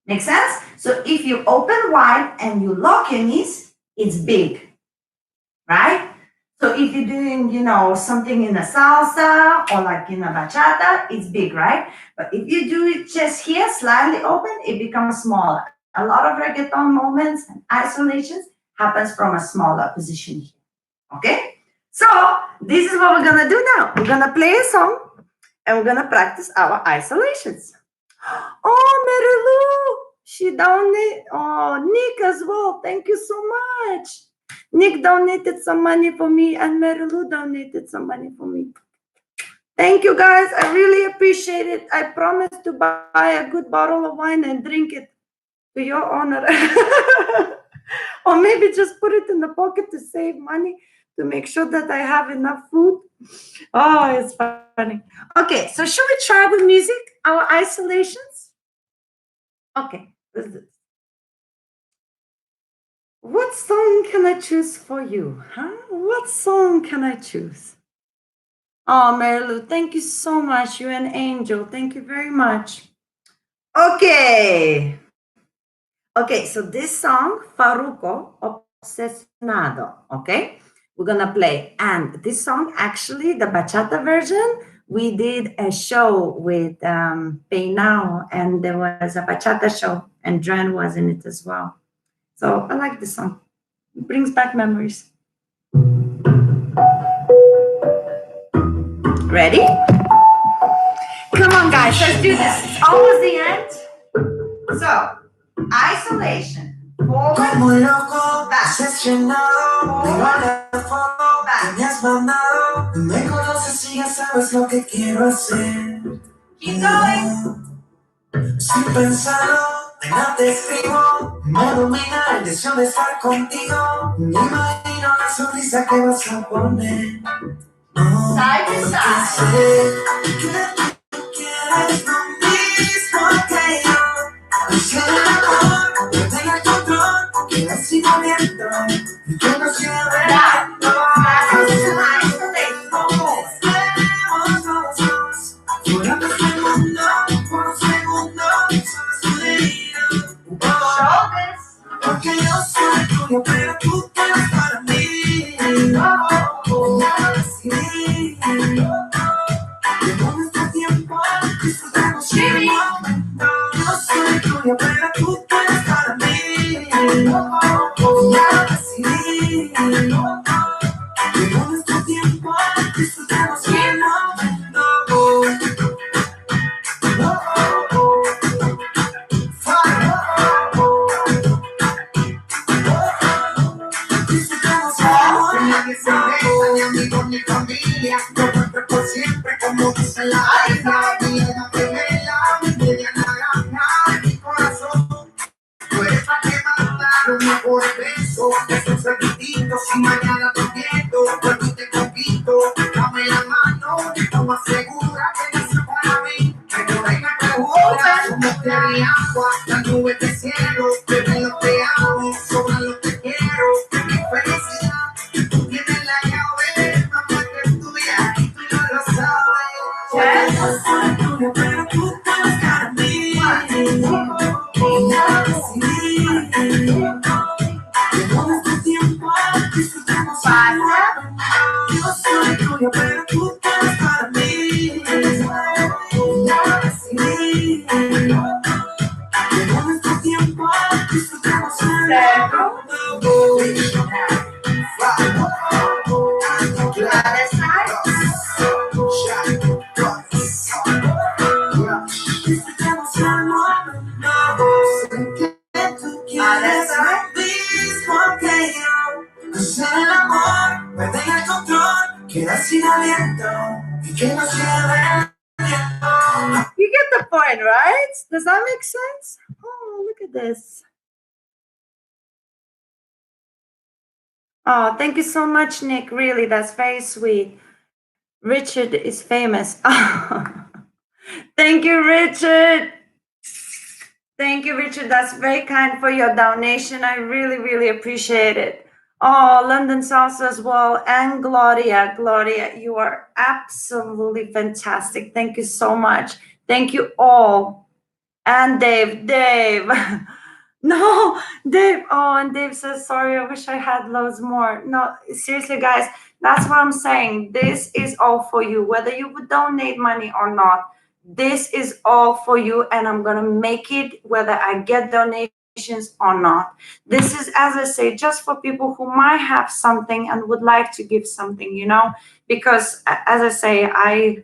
Make sense? So if you open wide and you lock your knees, it's big, right? So if you're doing, something in a salsa or like in a bachata, it's big, right? But if you do it just here, slightly open, it becomes smaller. A lot of reggaeton moments and isolations happens from a smaller position here, okay? So this is what we're gonna do now. We're gonna play a song and we're gonna practice our isolations. Oh, Mary Lou, she donated. Oh, Nick as well. Thank you so much. Nick donated some money for me and Mary Lou donated some money for me. Thank you guys. I really appreciate it. I promise to buy a good bottle of wine and drink it to your honor. Or maybe just put it in the pocket to save money to make sure that I have enough food. Oh, it's funny. Okay, so should we try with music, our isolations? Okay, let's do this. What song can I choose for you? Huh? What song can I choose? Oh, Marilu, thank you so much. You're an angel. Thank you very much. Okay. Okay, so this song, Farruko, Obsesionado, okay? We're gonna play. And this song, actually, the bachata version, we did a show with Peinao, and there was a bachata show, and Dren was in it as well. So I like this song. It brings back memories. Ready? Come on, guys, let's do this. It's almost the end. So, isolation. Forward. Como loco, obsesionado, pegale al fuego que me has mandado. Me conoces y ya sabes lo que quiero hacer. Keep going. Sin pensarlo, apenas te escribo. Me domina el deseo de estar contigo. Me imagino la sonrisa que vas a poner. No, side to side. Sé que tú quieres lo mismo que yo. Si el amor no tenga control, que me siga viendo y que no sea verdad. Estemos los dos, volando este mundo por un segundo, solo es un delirio. Porque yo soy tuyo, pero tú te eres para mí. Ya decidí. Llegó nuestro tiempo, disfrutemos el momento. Yo soy tuyo, pero tú te eres para mí. Ya decidí. Llegó nuestro tiempo, disfrutemos el momento. Nadie se deja, ni amigos ni familia. Yo vuelvo por siempre, como dice la Biblia. Mi alma gemela, mi media naranja, mi corazón. Tú eres la que manda los mejores besos. Esos cerditos, si mañana te entiendo, vuelvo y te compito. Dame la mano, tú más segura que nació para mí. Me llora y me pregunta, somos tierra y agua, las nubes del cielo. Bebé, lo te amo, sobra lo que quiero. Mi felicidad, tú tienes la llave, mamá que es tuya y tú no lo sabes. Porque yo soy tuyo, pero tú te vas para mí. Y ya decidí. Llegó nuestro tiempo, disfrutemos el momento. Yo soy tuyo, pero tú te vas para mí. Y ya decidí. Llegó nuestro tiempo, disfrutemos el momento. Disfrutemos el momento. Sé que tú quieres lo mismo que yo. Hacer el amor, perder el control, quedar sin aliento y que no sea viento. You get the point, right? Does that make sense? Oh, look at this. Oh, thank you so much, Nick. Really, that's very sweet. Richard is famous. Thank you, Richard. Thank you, Richard. That's very kind for your donation. I really, really appreciate it. Oh, London Salsa as well. And Gloria. Gloria, you are absolutely fantastic. Thank you so much. Thank you all. And Dave. Dave. No, Dave. Oh, and Dave says, sorry, I wish I had loads more. No, seriously, guys, that's what I'm saying. This is all for you, whether you would donate money or not. This is all for you, and I'm going to make it whether I get donations or not. This is, as I say, just for people who might have something and would like to give something, you know, because as I say, I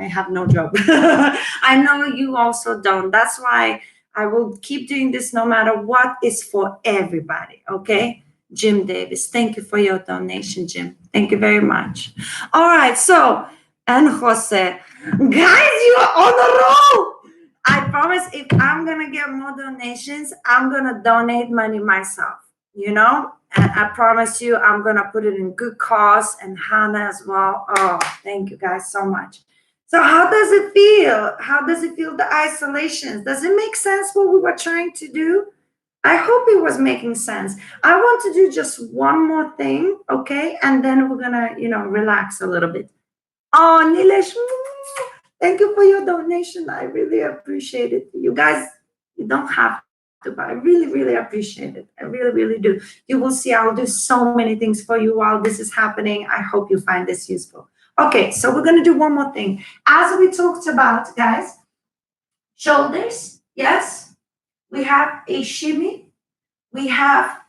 have no job. I know you also don't. That's why I will keep doing this no matter what, is for everybody, okay? Jim Davis, thank you for your donation, Jim. Thank you very much. All right, so, and Jose, guys, you are on the roll. I promise if I'm going to get more donations, I'm going to donate money myself, you know? And I promise you, I'm going to put it in good cause, and Hannah as well. Oh, thank you guys so much. So how does it feel? How does it feel, the isolations? Does it make sense what we were trying to do? I hope it was making sense. I want to do just one more thing, okay? And then we're gonna, relax a little bit. Oh, Nilesh, thank you for your donation. I really appreciate it. You guys, you don't have to, but I really, really appreciate it. I really, really do. You will see I'll do so many things for you while this is happening. I hope you find this useful. Okay, so we're gonna do one more thing. As we talked about, guys, shoulders, yes, we have a shimmy, we have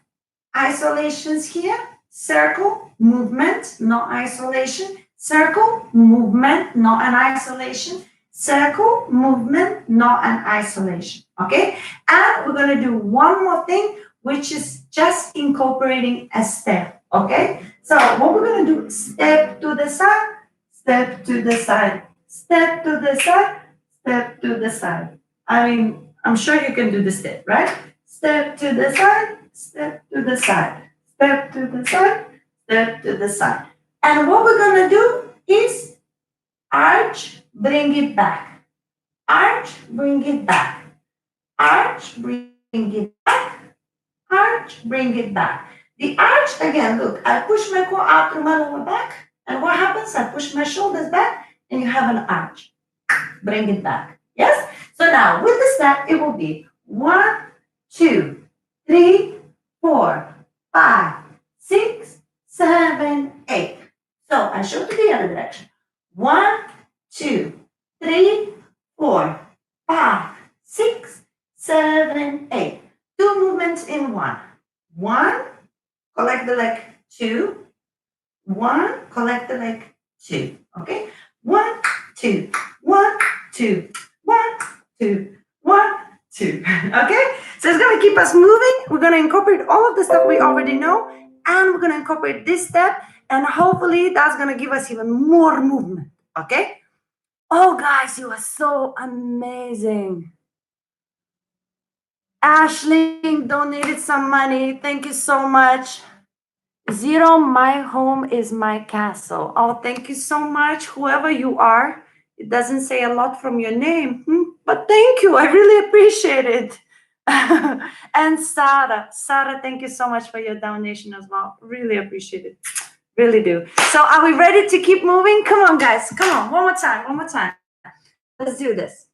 isolations here, circle, movement, no isolation, circle, movement, not an isolation, circle, movement, not an isolation, okay? And we're gonna do one more thing, which is just incorporating a step, okay? So what we're gonna do, step to the side, step to the side, step to the side, step to the side. I mean, I'm sure you can do the step, right? Step to the side, step to the side, step to the side, step to the side. And what we're gonna do is arch, bring it back. Arch, bring it back. Arch, bring it back. Arch, bring it back. The arch, again, look, I push my core out through my lower back. And what happens? I push my shoulders back and you have an arch. Bring it back. Yes? So now with the step, it will be 1, 2, 3, 4, 5, 6, 7, 8. So I show to the other direction. 1, 2, 3, 4, 5, 6, 7, 8. Two movements in one. 1, collect the leg, 2. 1, collect the leg, 2. Okay? 1, 2, 1, 2, 1, 2, 1, 2. Okay? So it's gonna keep us moving. We're gonna incorporate all of the stuff we already know, and we're gonna incorporate this step, and hopefully that's gonna give us even more movement. Okay? Oh, guys, you are so amazing. Ashling donated some money. Thank you so much. Zero, my home is my castle. Oh, thank you so much, whoever you are. It doesn't say a lot from your name, but thank you. I really appreciate it. And Sarah, thank you so much for your donation as well. Really appreciate it. Really do. So are we ready to keep moving? Come on, guys. Come on. One more time. Let's do this.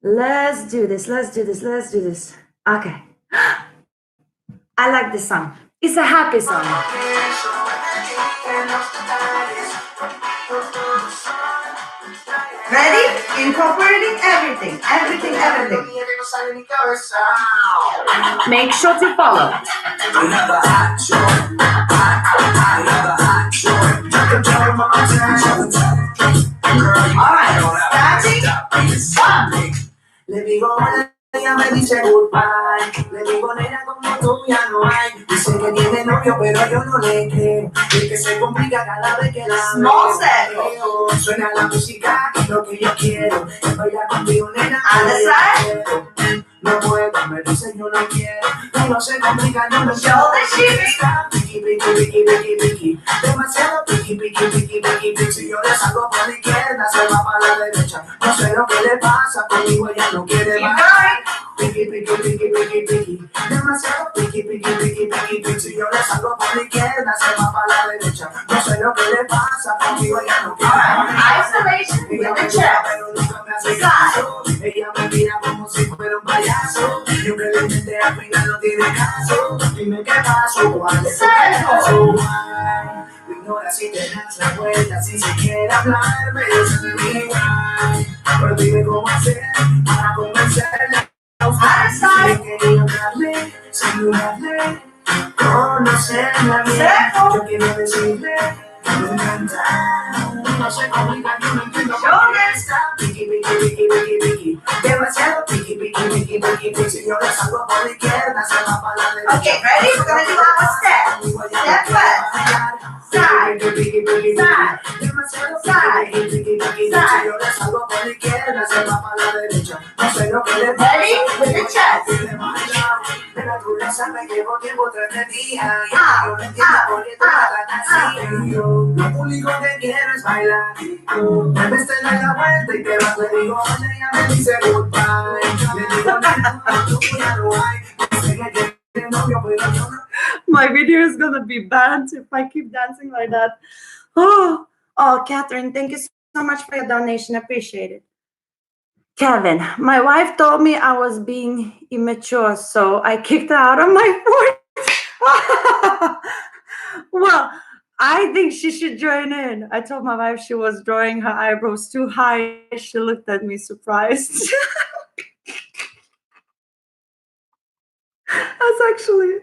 Let's do this. Okay. I like this song. It's a happy song. Ready? Incorporating everything. Make sure to follow. All right, starting. Le digo, ella me dice goodbye. Le digo, nena, como tú ya no hay. Dice que tiene novio, pero yo no le creo. Y que se complica cada vez que la veo. Suena la música, lo que yo quiero. Es bailar contigo, nena. No puedo, me dice yo no quiero. Todo se complica, yo no quiero. Piqui. Demasiado piqui. Si yo le salgo por la izquierda, se va para la derecha. No sé lo que le pasa, conmigo ella no quiere bailar. Piqui. Demasiado piqui. Si yo le salgo por la izquierda, se va para la derecha. No sé lo que le pasa, conmigo ella no quiere bailar. Isolation with the chest. Pero nunca me hace caso. Ella me mira como si fuera un payaso. Yo que le intenté al final no tiene caso. Dime qué pasó, cuál es el caso. Me ignora si te das la vuelta, si se quiere hablar, me dice de mí. Pero dime cómo hacer para convencerla. Si quería hablarle, saludarle, conocerla bien. Yo quiero decirle que me encanta. No se complica, yo no entiendo por qué está piqui. Demasiado piqui. Si yo le salgo por la izquierda, se va para la derecha. Okay, ready? We're gonna do our step. Step first. Side. Demasiado piqui. Si yo le salgo por la izquierda, se va para la derecha. No sé lo que le pasa. Ready? With the chest. tú lo sabes, llevo tiempo tras de ti. Yo no entiendo por qué tú me tratas así. Yo lo único que quiero es bailar. Me ves, te das la vuelta y te vas. Le digo, oye, ella me dice goodbye. Le digo, no, tú ya no hay. Sé que tienes novio, pero yo no. My video is gonna be banned if I keep dancing like that. Oh, Catherine, thank you so much for your donation. Appreciate it. Kevin, my wife told me I was being immature, so I kicked her out of my fort. Well, I think she should join in. I told my wife she was drawing her eyebrows too high. She looked at me surprised. That's actually,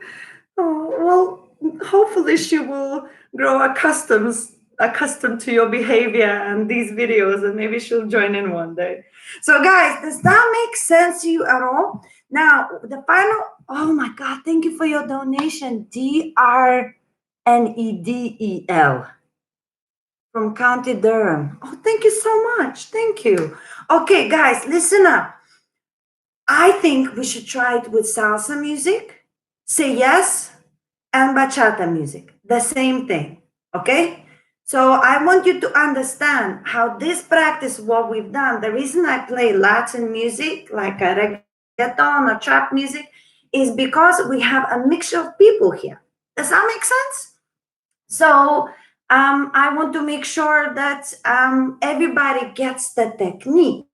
well, hopefully she will grow accustomed to your behavior and these videos, and maybe she'll join in one day. So guys, does that make sense to you at all? Now the final, oh my God, thank you for your donation, DRNEDEL from County Durham. Oh, thank you so much. Thank you. Okay, guys, listen up. I think we should try it with salsa music, say yes, and bachata music. The same thing, okay? So I want you to understand how this practice, what we've done, the reason I play Latin music, like a reggaeton or trap music, is because we have a mixture of people here. Does that make sense? So I want to make sure that everybody gets the technique.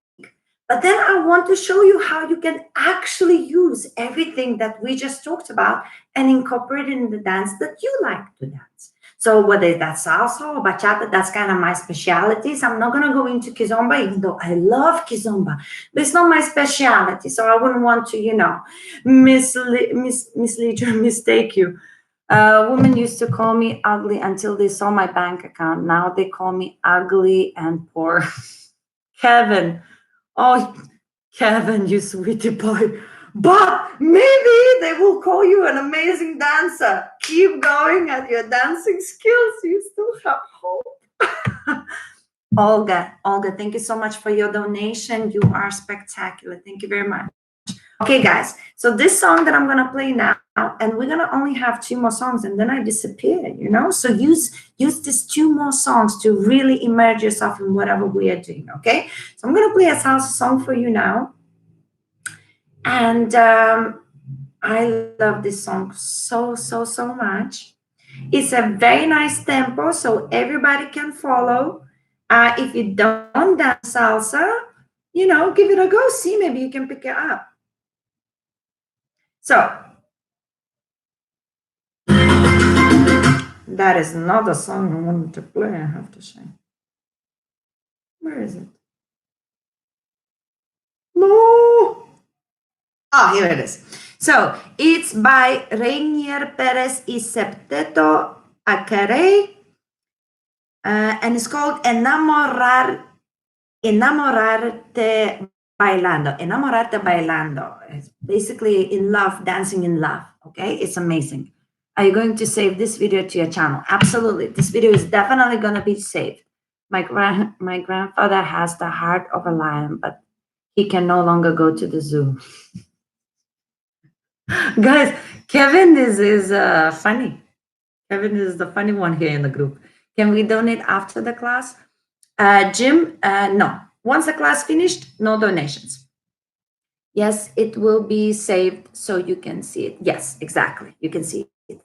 But then I want to show you how you can actually use everything that we just talked about and incorporate it in the dance that you like to dance. So whether that's salsa or bachata, that's kind of my specialties. I'm not going to go into kizomba, even though I love kizomba, but it's not my specialty. So I wouldn't want to, mislead you, mistake you. Women used to call me ugly until they saw my bank account. Now they call me ugly and poor. Kevin. Oh, Kevin, you sweetie boy. But maybe they will call you an amazing dancer. Keep going at your dancing skills. You still have hope. Olga, thank you so much for your donation. You are spectacular. Thank you very much. Okay, guys. So this song that I'm going to play now, and we're going to only have 2 more songs, and then I disappear, So use these 2 more songs to really immerse yourself in whatever we are doing, okay? So I'm going to play a salsa song for you now. And I love this song so much. It's a very nice tempo, so everybody can follow. If you don't dance salsa, give it a go. See, maybe you can pick it up. So, that is not the song I wanted to play, I have to say. Where is it? No! Oh, here it is. So, it's by Reinier Perez y Septeto Acare, and it's called Enamorarte Bailando. Enamorarte Bailando. It's basically in love, dancing in love. Okay, it's amazing. Are you going to save this video to your channel? Absolutely. This video is definitely going to be saved. My grandfather has the heart of a lion, but he can no longer go to the zoo. Guys, Kevin is funny. Kevin is the funny one here in the group. Can we donate after the class? Jim, no. Once the class finished, no donations. Yes, it will be saved so you can see it. Yes, exactly. You can see it.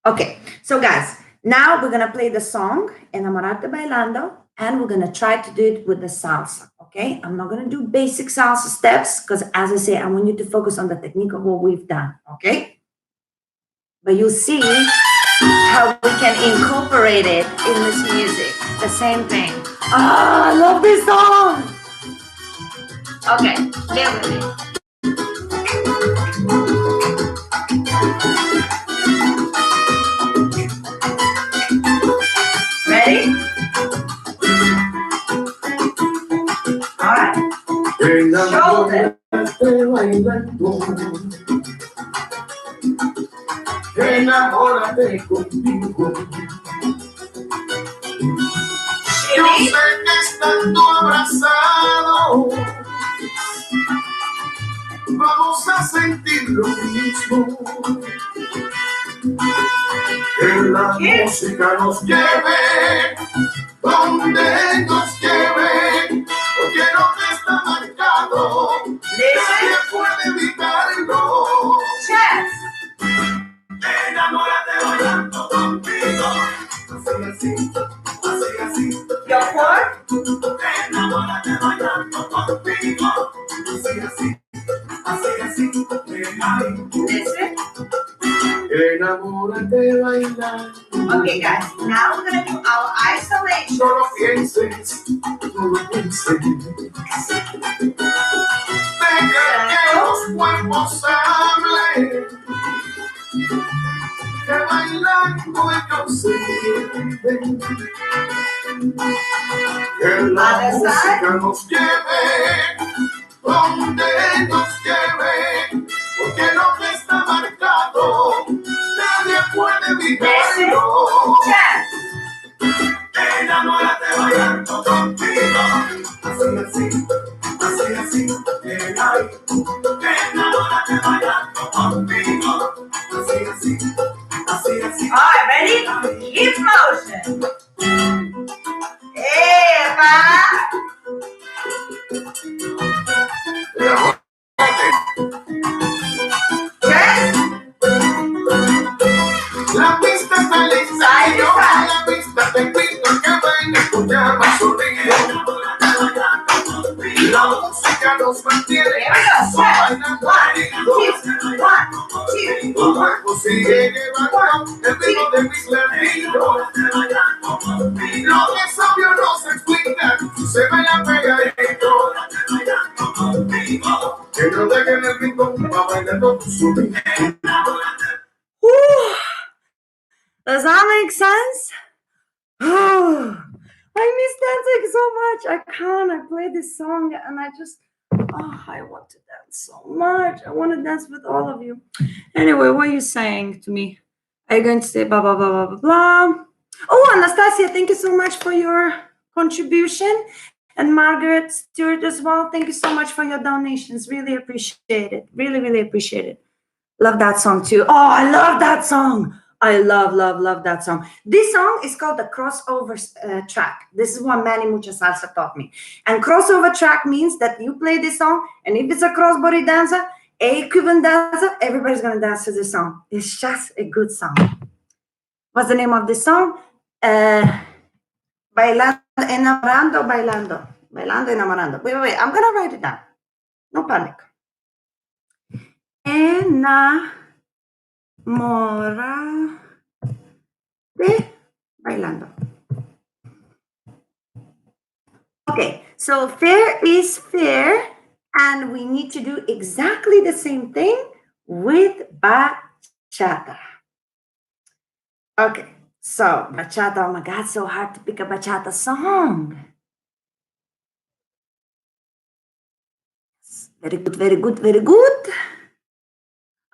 Okay, so guys, now we're going to play the song, Enamorarte Bailando, and we're going to try to do it with the salsa, okay? I'm not going to do basic salsa steps because, as I say, I want you to focus on the technique of what we've done, okay? But you'll see how we can incorporate it in this music. The same thing. Ah, I love this song. Okay, bear with me. Ready? All right. Shoulder. Enamórate conmigo. Yo sé que estando abrazado vamos a sentir lo mismo. Que la música nos lleve donde nos lleve, porque no te está marcado, nadie puede evitarlo. Enamórate bailando contigo, así, Your four? enamórate bailando contigo, así, Listen. enamórate bailando. Okay, guys, now we're gonna do our isolation. No lo pienses, no lo pienses. Deja que los cuerpos hablen, que bailando ellos sienten. Que la música nos lleve donde nos lleve, porque lo que está marcado nadie puede evitarlo. Enamórate bailando contigo, así, enamórate bailando contigo, así. All right, ready? Hip motion. Eva. Yes. La pista está lista, y yo a la pista te invito a que bailes, tú llamas, sonríe. La música nos mantiene, bailando tu cuerpo sigue llevando el ritmo de mis latidos. Lo que es obvio no se explica, se baila pegadito. Que no dejen el ritmo, va bailando tu sonido. Does that make sense? Oh, I miss dancing so much. I can't. I play this song and I want to dance so much. I want to dance with all of you. Anyway, what are you saying to me? Are you going to say blah, blah, blah, blah, blah, blah? Oh, Anastasia, thank you so much for your contribution. And Margaret Stewart as well. Thank you so much for your donations. Really appreciate it. Really, really appreciate it. Love that song too. Oh, I love that song. I love that song. This song is called the crossover track. This is what Manny Mucha Salsa taught me. And crossover track means that you play this song, and if it's a crossbody dancer, a Cuban dancer, everybody's going to dance to this song. It's just a good song. What's the name of this song? Bailando, enamorando, bailando. Bailando, enamorando. Wait. I'm going to write it down. No panic. Enamorate bailando. Okay, so fair is fair, and we need to do exactly the same thing with bachata. Okay, so bachata, oh my God, so hard to pick a bachata song. Very good.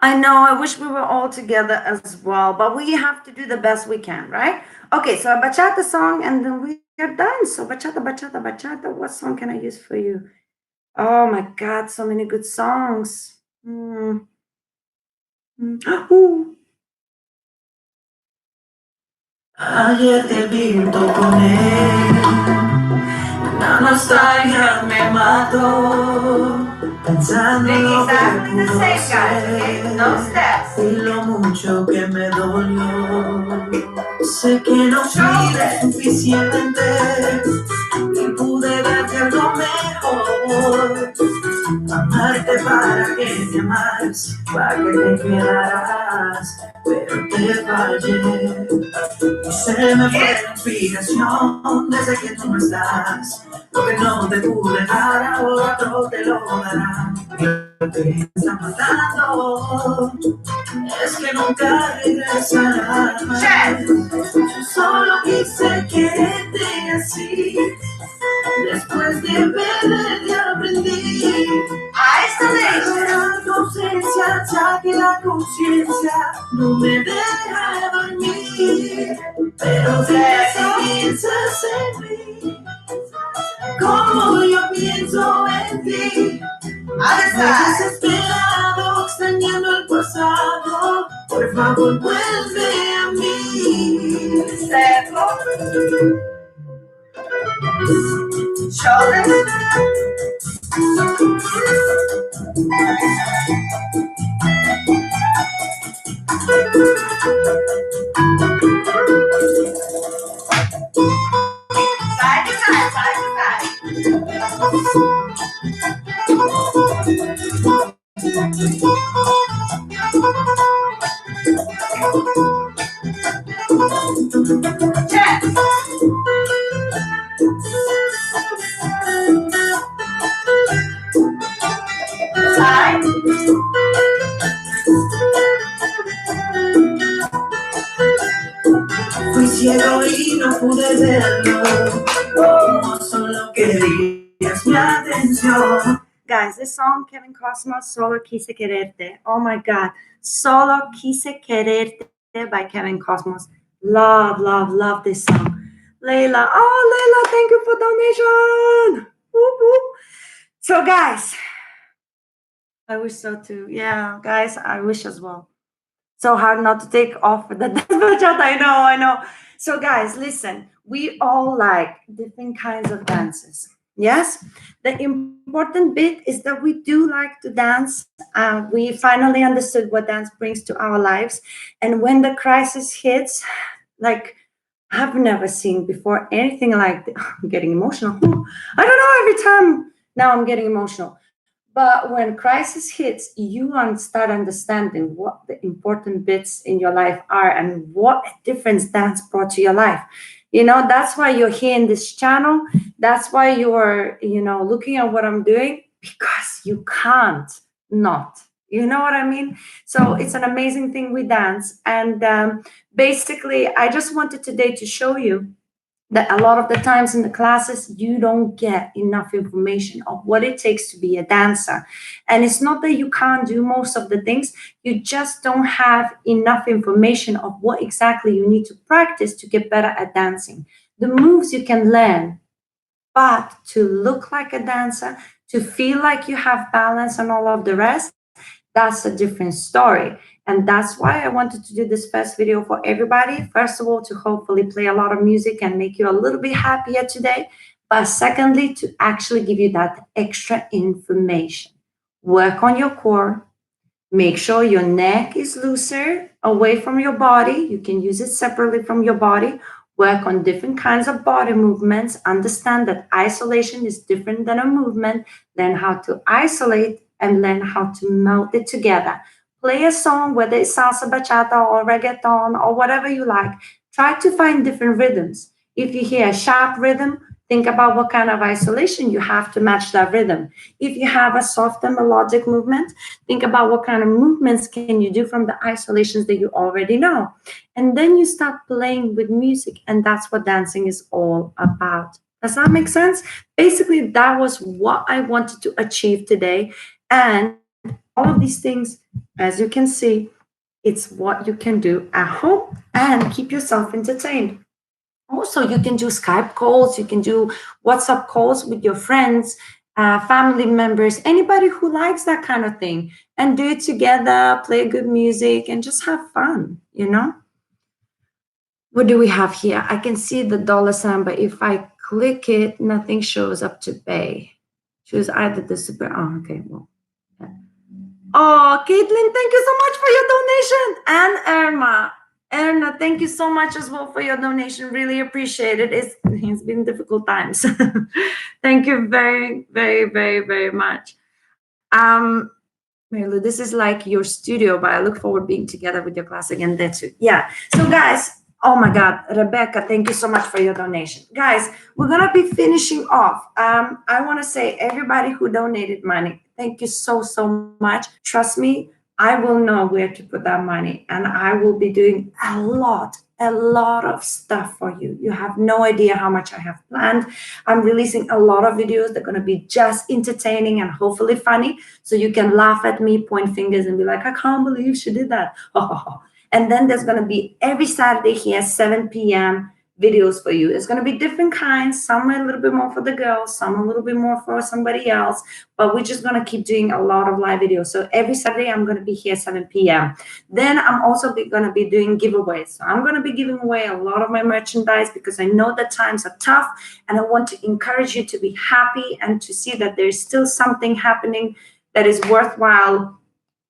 I know, I wish we were all together as well, but we have to do the best we can, right? Okay, so a bachata song, and then we are done. So bachata, what song can I use for you? Oh my God, so many good songs. Ayer te pinto con él, la nostalgia me mató, pensando en lo que pudo ser y lo mucho que me dolió. Sé que no fui suficiente y pude darte algo mejor, amarte para que me amaras, para que te quedaras, pero te fallé. Y se me fue la inspiración desde que tú no estás. Lo que no te pude dar a otro te lo dará. Lo que me está matando es que nunca regresarás. Yo solo quise quererte así. Después de verte aprendí a esta tu ausencia, ya que la conciencia no me deja dormir. Pero dime si piensas en mí, como yo pienso en ti. Desesperado, extrañando el pasado, por favor vuelve a mí. Fui ciego y no pude verlo, solo querías mi atención. Guys, this song, Kevin Cosmos, Solo Quise Quererte. Oh my God. Solo Quise Quererte by Kevin Cosmos. Love, love, love this song. Layla. Oh, Layla, thank you for donation. Whoop, whoop. So, guys, I wish so too. Yeah, guys, I wish as well. So hard not to take off the dance bachata. I know. So, guys, listen, we all like different kinds of dances. Yes, the important bit is that we do like to dance. We finally understood what dance brings to our lives. And when the crisis hits, like I've never seen before anything like I'm getting emotional. I don't know, every time now I'm getting emotional. But when crisis hits, you start understanding what the important bits in your life are and what a difference dance brought to your life. That's why you're here in this channel. That's why you're, looking at what I'm doing, because you can't not. You know what I mean? So it's an amazing thing we dance. And basically, I just wanted today to show you that a lot of the times in the classes you don't get enough information of what it takes to be a dancer. And it's not that you can't do most of the things, you just don't have enough information of what exactly you need to practice to get better at dancing. The moves you can learn, but to look like a dancer, to feel like you have balance and all of the rest, that's a different story. And that's why I wanted to do this first video for everybody. First of all, to hopefully play a lot of music and make you a little bit happier today. But secondly, to actually give you that extra information. Work on your core. Make sure your neck is looser away from your body. You can use it separately from your body. Work on different kinds of body movements. Understand that isolation is different than a movement. Learn how to isolate and learn how to melt it together. Play a song, whether it's salsa, bachata, or reggaeton, or whatever you like. Try to find different rhythms. If you hear a sharp rhythm, think about what kind of isolation you have to match that rhythm. If you have a softer melodic movement, think about what kind of movements can you do from the isolations that you already know. And then you start playing with music, and that's what dancing is all about. Does that make sense? Basically, that was what I wanted to achieve today. And all of these things, as you can see, it's what you can do at home and keep yourself entertained. Also, you can do Skype calls, you can do WhatsApp calls with your friends, family members, anybody who likes that kind of thing, and do it together, play good music, and just have fun. What do we have here? I can see the dollar sign, but if I click it, nothing shows up to pay. Choose either the super. Oh, okay. Well. Oh, Caitlin, thank you so much for your donation. And Irma. Erna, thank you so much as well for your donation. Really appreciate it. It's been difficult times. Thank you very, very, very, very much. Marilu, this is like your studio, but I look forward being together with your class again there too. Yeah. So guys, oh my God, Rebecca, thank you so much for your donation. Guys, we're gonna be finishing off. I want to say everybody who donated money, thank you so, so much. Trust me, I will know where to put that money, and I will be doing a lot of stuff for you. You have no idea how much I have planned. I'm releasing a lot of videos that are going to be just entertaining and hopefully funny, so you can laugh at me, point fingers, and be like, I can't believe she did that. And then there's going to be every Saturday here, 7 p.m., videos for you. It's going to be different kinds. Some are a little bit more for the girls, some a little bit more for somebody else. But we're just going to keep doing a lot of live videos. So every Saturday, I'm going to be here 7 p.m. Then I'm also going to be doing giveaways. So I'm going to be giving away a lot of my merchandise because I know that times are tough. And I want to encourage you to be happy and to see that there's still something happening that is worthwhile,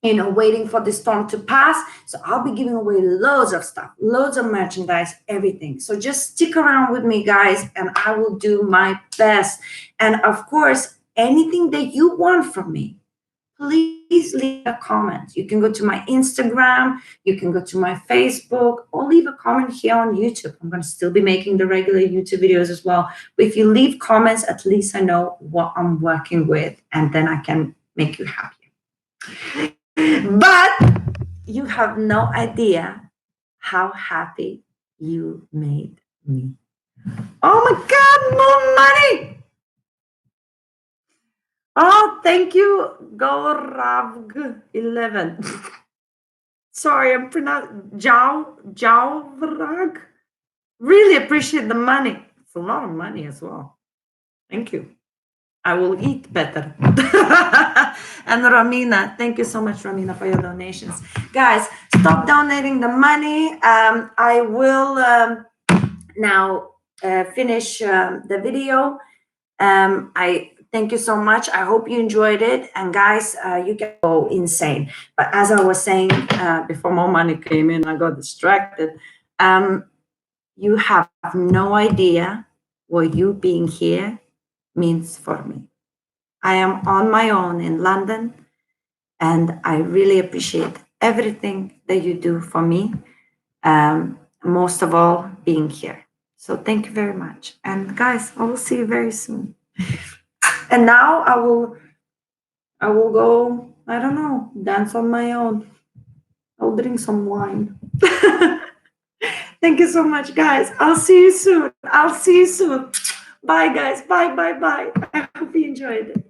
waiting for the storm to pass. So I'll be giving away loads of stuff, loads of merchandise, everything. So just stick around with me, guys, and I will do my best. And of course, anything that you want from me, please leave a comment. You can go to my Instagram, you can go to my Facebook, or leave a comment here on YouTube. I'm going to still be making the regular YouTube videos as well. But if you leave comments, at least I know what I'm working with, and then I can make you happy. But you have no idea how happy you made me. Oh my God, more money! Oh, thank you, Goravg11. Sorry, I'm pronouncing Javrag. Really appreciate the money. It's a lot of money as well. Thank you. I will eat better. And Ramina, thank you so much, Ramina, for your donations. Guys, stop donating the money. I will now finish the video. I thank you so much. I hope you enjoyed it. And guys, you can go insane. But as I was saying, before more money came in, I got distracted. You have no idea what you being here means for me. I am on my own in London, and I really appreciate everything that you do for me. Most of all, being here. So thank you very much. And guys, I will see you very soon. And now I will go, I don't know, dance on my own. I'll drink some wine. Thank you so much, guys. I'll see you soon. Bye, guys. Bye. I hope you enjoyed it.